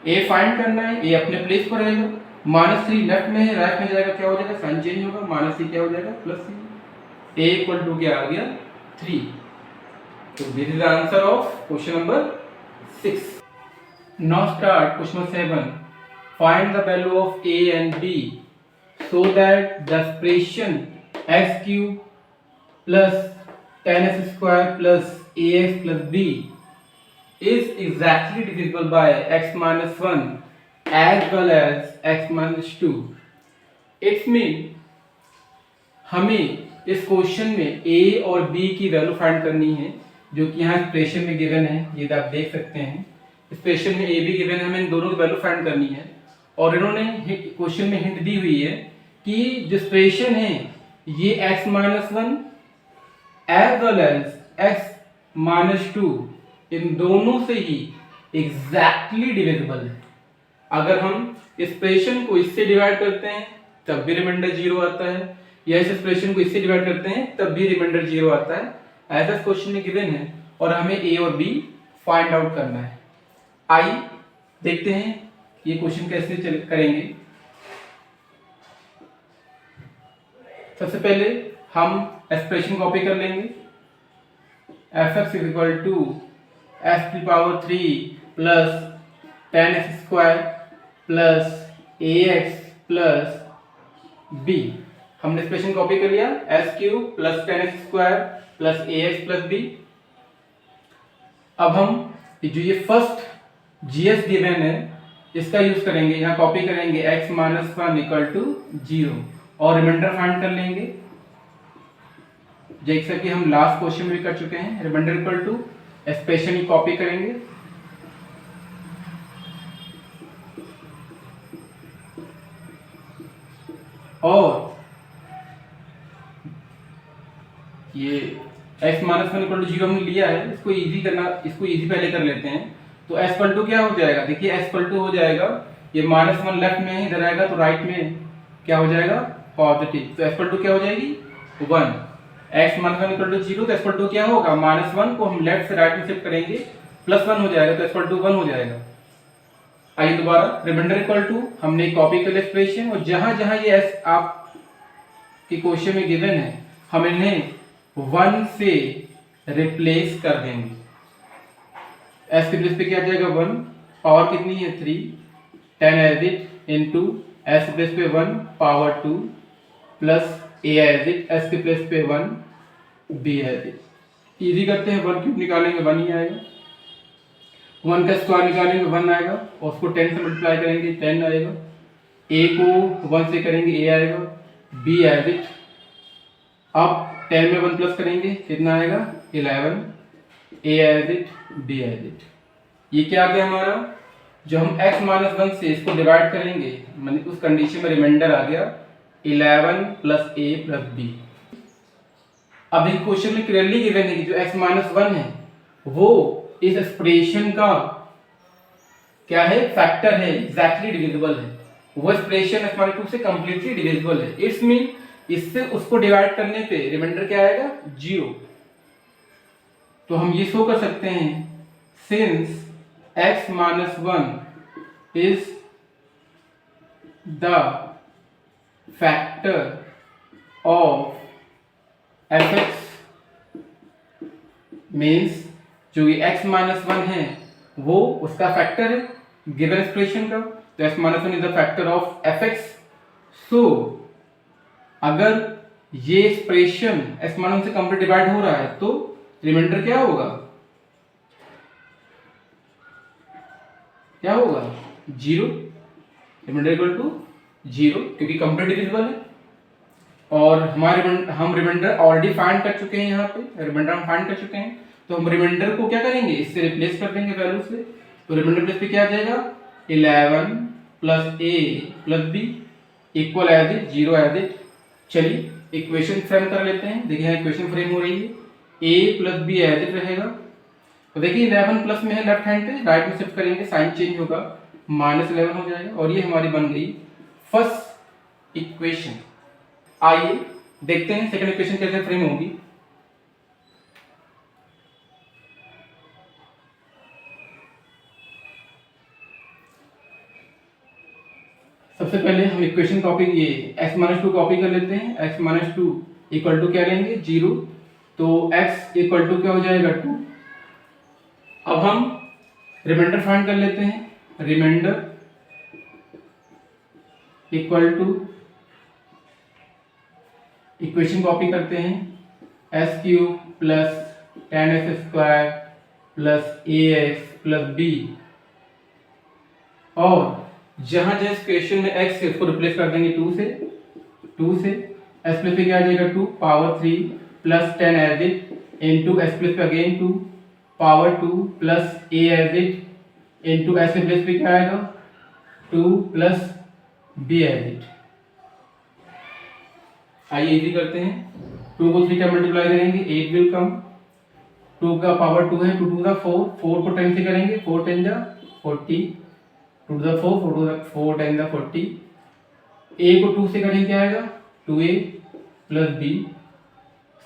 [SPEAKER 1] a फाइंड करना है, a अपने प्लेस पर रहेगा, माइनस 3 लेफ्ट में है, राइट में जाएगा, क्या हो जाएगा? साइन चेंज होगा, माइनस 3 क्या हो जाएगा? प्लस 3। a इक्वल टू क्या आ गया? 3। तो this is the answer of question number 6। Now start question number 7। Find the value of a and b so that the expression x cube plus 10x square plus ax plus b is exactly divisible by x minus 1 as well as x minus 2. It means हमें इस question में a और b की value find करनी है, जो कि यहाँ एक्सप्रेशन में गिवन है, ये आप देख सकते हैं। एक्सप्रेशन में a b गिवन है, हमें इन दोनों की वैल्यू फाइंड करनी है। और इन्होंने क्वेश्चन में हिंट दी हुई है कि जो एक्सप्रेशन है ये x minus 1 as well as x minus 2, इन दोनों से ही एग्जैक्टली डिविजिबल है। अगर हम एक्सप्रेशन को इससे डिवाइड करते हैं तब भी रिमाइंडर 0 आता है, या इस एक्सप्रेशन को इससे डिवाइड करते हैं तब भी रिमाइंडर 0 आता है। ऐसा क्वेश्चन में गिवन है और हमें a और b फाइंड आउट करना है। आइए देखते हैं ये क्वेश्चन कैसे करेंगे। सबसे पहले हम एक्सप्रेशन कॉपी कर लेंगे, fx is equal to x की power 3 plus 10x square plus ax plus b। हमने एक्सप्रेशन कॉपी कर लिया, s cube plus 10x square plus ax plus b। अब हम जो ये फर्स्ट gs गिवन है इसका यूज करेंगे, यहाँ कॉपी करेंगे x माइनस 1 इक्वल टू 0 और रिमाइंडर फाइंड कर लेंगे, जैसा कि हम लास्ट क्वेश्चन में भी कर चुके हैं। रिमाइंडर इक्वल टू एक्सप्रेशन ही कॉपी करेंगे, और ये x माइनस 1 इक्वल टू 0 हमने लिया है, इसको इजी करना, इसको इजी पहले कर लेते हैं। तो s इक्वल टू क्या हो जाएगा? देखिए s इक्वल टू हो जाएगा, ये माइनस 1 लेफ्ट में है, इधर आएगा तो राइट में क्या हो जाएगा? पॉजिटिव। तो s इक्वल टू क्या हो जाएगी? 1। x माइनस 1 इक्वल टू 0, तो x इक्वल टू क्या होगा, -1 को हम लेफ्ट से राइट में शिफ्ट करेंगे, +1 हो जाएगा, तो x इक्वल टू 1 हो जाएगा। आइए दोबारा, रिमाइंडर इक्वल टू हमने कॉपी कर लिया एक्सप्रेशन, और जहां जहां ये s आप के क्वेश्चन में गिवन है हम इन्हें 1 से रिप्लेस कर देंगे। s के प्लेस पे क्या आ जाएगा 1, पावर कितनी है 3, 10 एज इट इनटू s के प्लेस पे 1 power 2 plus a as it, s के प्लेस पे 1 b एज इट। इजी करते हैं, 1 क्यूब निकालेंगे 1 ही आएगा, 1 का स्क्वायर निकालेंगे 1 आएगा, और उसको 10 से मल्टीप्लाई करेंगे 10 आएगा, a को 1 से करेंगे a आएगा, b एज इट, अब 10 में 1 प्लस करेंगे कितना आएगा 11, a as it, b as it. ये क्या आ गया हमारा, जो हम x माइनस 1 से इसको डिवाइड करेंगे, माने उस कंडीशन में रिमाइंडर आ गया 11 प्लस a प्लस b। अब इस क्वेश्चन में क्लियरली गिवन है कि जो x माइनस 1 है वो इस एक्सप्रेशन का क्या है, फैक्टर है, एग्जैक्टली डिविजिबल है, वो एक्सप्रेशन x माइनस 2 से कंप्लीटली डिविजिबल है। इट्स मीन इससे उसको डिवाइड करने पे रिमाइंडर क्या आएगा 0। तो हम ये शो कर सकते हैं, since x minus 1 is the factor of fx, means जो ये x माइनस 1 है वो उसका फैक्टर है गिवन एक्सप्रेशन का, तो x minus 1 is the factor of fx। सो अगर ये एक्सप्रेशन x माइनस 1 से कंप्लीट डिवाइड हो रहा है तो रिमाइंडर क्या होगा, क्या होगा 0, रिमाइंडर इक्वल टू 0, क्योंकि कंप्लीट डिविजिबल है। और हम रिमाइंडर ऑलरेडी फाइंड कर चुके हैं, यहाँ पे रिमाइंडर हम फाइंड कर चुके हैं, तो हम रिमाइंडर को क्या करेंगे, इससे रिप्लेस कर देंगे वैल्यू से। तो रिमाइंडर प्लेस पे क्या आ जाएगा 11 plus a plus b equal as it 0 as it. चलिए इक्वेशन फ्रेम कर लेते हैं, देखिए यहाँ इक्वेशन फ्रेम हो रही है, a plus b as it रहेगा। तो देखिए 11 प्लस में है लेफ्ट हैंड पे, राइट में शिफ्ट करेंगे साइन चेंज होगा, -11 हो जाएगा, और ये हमारी बन गई फर्स्ट इक्वेशन। आइए देखते हैं सेकंड इक्वेशन कैसे फ्रेम होगी। सबसे पहले हम इक्वेशन कॉपी, ये x माइनस 2 कॉपी कर लेते हैं, x माइनस 2 इक्वल टू क्या लेंगे 0, तो x इक्वल टू क्या हो जाएगा 2। अब हम रिमाइंडर फाइंड कर लेते हैं, remainder equal to equation copy करते हैं, s cube plus 10x square plus ax plus b, और जहां जहां इस क्वेश्चन में x है उसको रिप्लेस कर देंगे 2 से s प्लस पे क्या आ जाएगा 2 power 3 plus 10 as it into s plus पे again 2 power 2 plus a as it into s plus पे क्या आएगा 2 प्लस b एज इट। आइए इजी करते हैं, 2 को 3 टाइम मल्टीप्लाई करेंगे 8 विल कम, 2 का पावर 2 है, 2 टू द 4, 4 को 10 से करेंगे 4 10 जा 40, 2 to the 4, 4 to the 4 10 the 40, a को 2 से करेंगे क्या आएगा 2a प्लस b,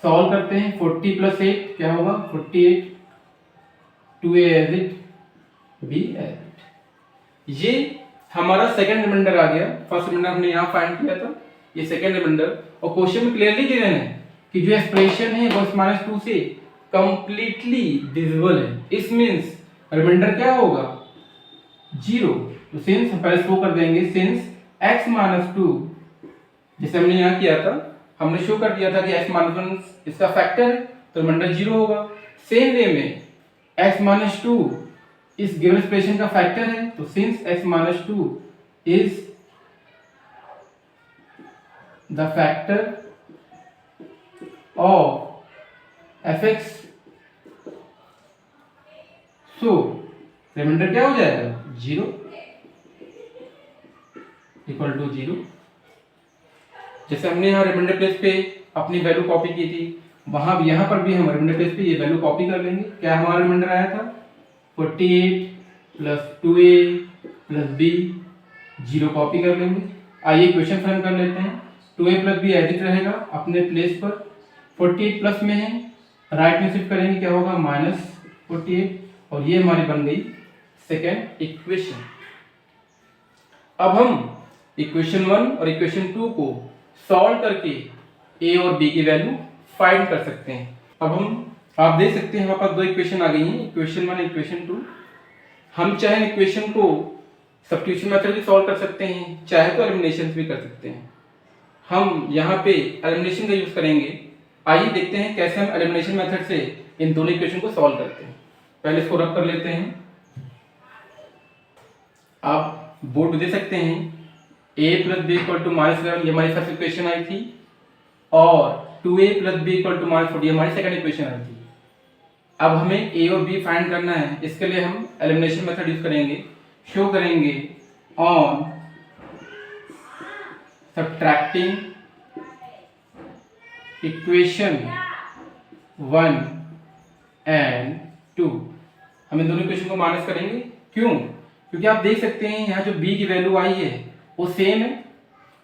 [SPEAKER 1] सॉल्व करते हैं 40 प्लस 8 क्या होगा 48, 2a as it b as it. ये हमारा सेकंड रिमाइंडर आ गया, फर्स्ट रिमाइंडर हमने यहाँ फाइंड किया था, ये सेकंड रिमाइंडर, और क्वेश्चन में क्लियरली गिवन है कि जो एक्सप्रेशन है वो -2 से कंप्लीटली डिविजिबल है। इस मींस रिमाइंडर क्या होगा 0। तो सिंस पहले शो कर देंगे, सिंस x माइनस 2, जैसे हमने यहाँ किया था, हमने शो कर दिया था कि x माइनस 1 इसका फैक्टर है, तो रिमाइंडर 0 होगा। सेम वे में x माइनस 2 इस गिवन एक्सप्रेशन का फैक्टर है, तो since x minus 2 is the factor of fx, so remainder क्या हो जाएगा 0 इक्वल टू 0। जैसे हमने यहाँ रिमाइंडर प्लेस पे अपनी वैल्यू कॉपी की थी, वहां भी यहाँ पर भी हम रिमाइंडर प्लेस पे ये वैल्यू कॉपी कर लेंगे। क्या हमारा रिमाइंडर आया था 48 plus 2a plus b, 0 copy कर लेंगे। आइए क्वेश्चन फ्रेम कर लेते हैं, 2a प्लस b एडिट रहेगा अपने प्लेस पर, 48 प्लस में है, राइट में शिफ्ट करेंगे क्या होगा -48, और ये हमारी बन गई सेकेंड इक्वेशन। अब हम इक्वेशन 1 और इक्वेशन 2 को सॉल्व करके ए और बी की वैल्यू फाइंड कर सकते हैं। अब आप देख सकते हैं हमारे पास दो इक्वेशन आ गई हैं, इक्वेशन 1 इक्वेशन 2। हम चाहे इक्वेशन को सब्स्टिट्यूशन मेथड भी सॉल्व कर सकते हैं, चाहे तो एलिमिनेशन भी कर सकते हैं। हम यहाँ पे एलिमिनेशन का यूज करेंगे। आइए देखते हैं कैसे हम एलिमिनेशन मेथड से इन दोनों इक्वेशन को सॉल्व करते हैं। पहले इसको रब कर लेते हैं। आप बोर्ड दे सकते हैं a plus b equal to -11, ये हमारी फर्स्ट इक्वेशन आई थी, और 2a plus b equal to -40 ये हमारी सेकंड इक्वेशन आई थी। अब हमें a और b फाइंड करना है, इसके लिए हम एलिमिनेशन मेथड यूज करेंगे। शो करेंगे ऑन सब्ट्रैक्टिंग इक्वेशन 1 एंड 2। हम इन दोनों इक्वेशन को माइनस करेंगे। क्यों? क्योंकि आप देख सकते हैं यहाँ जो b की वैल्यू आई है वो सेम है,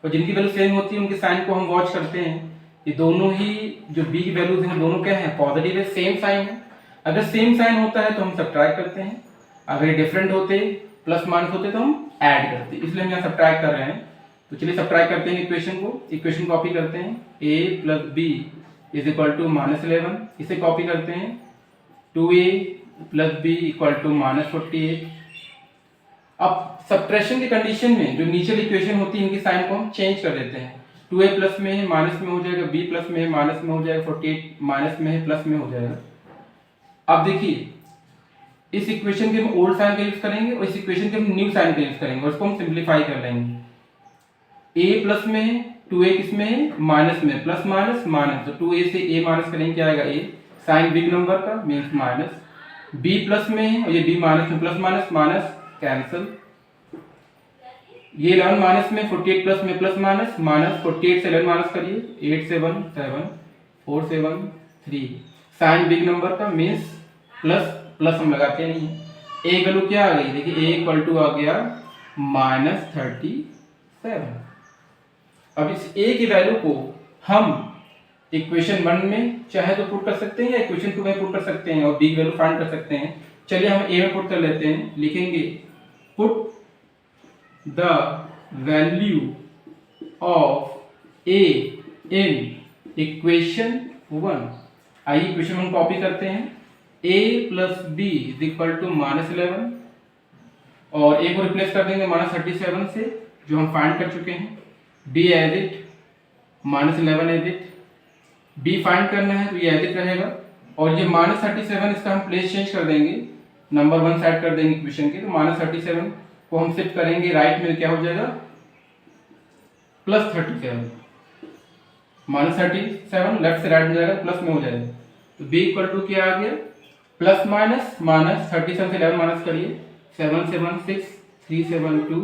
[SPEAKER 1] और जिनकी वैल्यू सेम होती है उनके साइन को हम वॉच करते हैं। ये दोनों ही जो b की वैल्यूज हैं दोनों क्या है, पॉजिटिव है, सेम साइन है। अगर सेम साइन होता है तो हम सब्ट्रैक्ट करते हैं, अगर डिफरेंट होते प्लस माइनस होते तो हम ऐड करते, इसलिए हम यहाँ सब्ट्रैक्ट कर रहे हैं। तो चलिए सब्ट्रैक्ट करते हैं इक्वेशन को, इक्वेशन कॉपी करते हैं। a plus b is equal to -11, इसे कॉपी करते हैं। 2a plus b equal to -48। अब सब्ट्रैक्शन की कंडीशन में जो नीचे इक्वेशन होती है इनकी साइन को हम चेंज कर देते हैं। 2a प्लस में है माइनस में हो जाएगा, b प्लस में है माइनस में हो जाएगा, 48 माइनस में है प्लस में हो जाएगा। अब देखिए इस इक्वेशन के हम ओल्ड साइन का यूज करेंगे और इस इक्वेशन के हम न्यू साइन का यूज करेंगे, और इसको हम सिंप्लीफाई कर लेंगे। a प्लस में है, 2a किस में है, माइनस में, प्लस माइनस माइनस, तो 2a से a माइनस करेंगे क्या आएगा, a साइन बिग नंबर का मींस माइनस। b प्लस में है और ये b माइनस में, प्लस माइनस माइनस कैंसिल। ये 11 माइनस में, 48 प्लस में, प्लस माइनस माइनस, 48 से 11 माइनस करिए, 8 7 7 4 7 3, साइन बिग नंबर का मींस प्लस, प्लस हम लगाते नहीं है। a वैल्यू क्या आ गई, देखिए a इक्वल टू आ गया -37। अब इस a की वैल्यू को हम इक्वेशन 1 में चाहे तो पुट कर सकते हैं या इक्वेशन 2 में पुट कर सकते हैं और b की वैल्यू फाइंड कर सकते हैं। चलिए हम a में पुट कर लेते हैं, लिखेंगे put the value of a in equation 1। आइए इक्वेशन 1 कॉपी करते हैं। a plus b is equal to -11, और a को रिप्लेस कर देंगे -37 से जो हम फाइंड कर चुके हैं। b as it, -11 as it, b find करना है तो ये एज इट रहेगा, और ये -37 इसका हम प्लेस चेंज कर देंगे, नंबर 1 साइड कर देंगे इक्वेशन के, तो -37 को हम शिफ्ट करेंगे राइट में, क्या हो जाएगा +37, -37 लेफ्ट से राइट में जाएगा, प्लस में हो जाएगा। तो b इक्वल टू क्या आ गया, प्लस माइनस माइनस, 37 से 11 माइनस करिए, 7 7 6 3 7 2,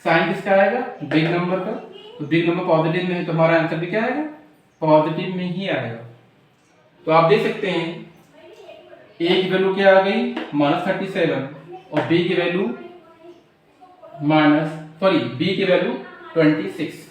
[SPEAKER 1] साइन किसका आएगा, बिग नंबर का, तो बिग नंबर पॉजिटिव में है तो हमारा आंसर भी क्या आएगा, पॉजिटिव में ही आएगा। तो आप देख सकते हैं a की वैल्यू क्या आ गई -37 और b की वैल्यू b की वैल्यू 26।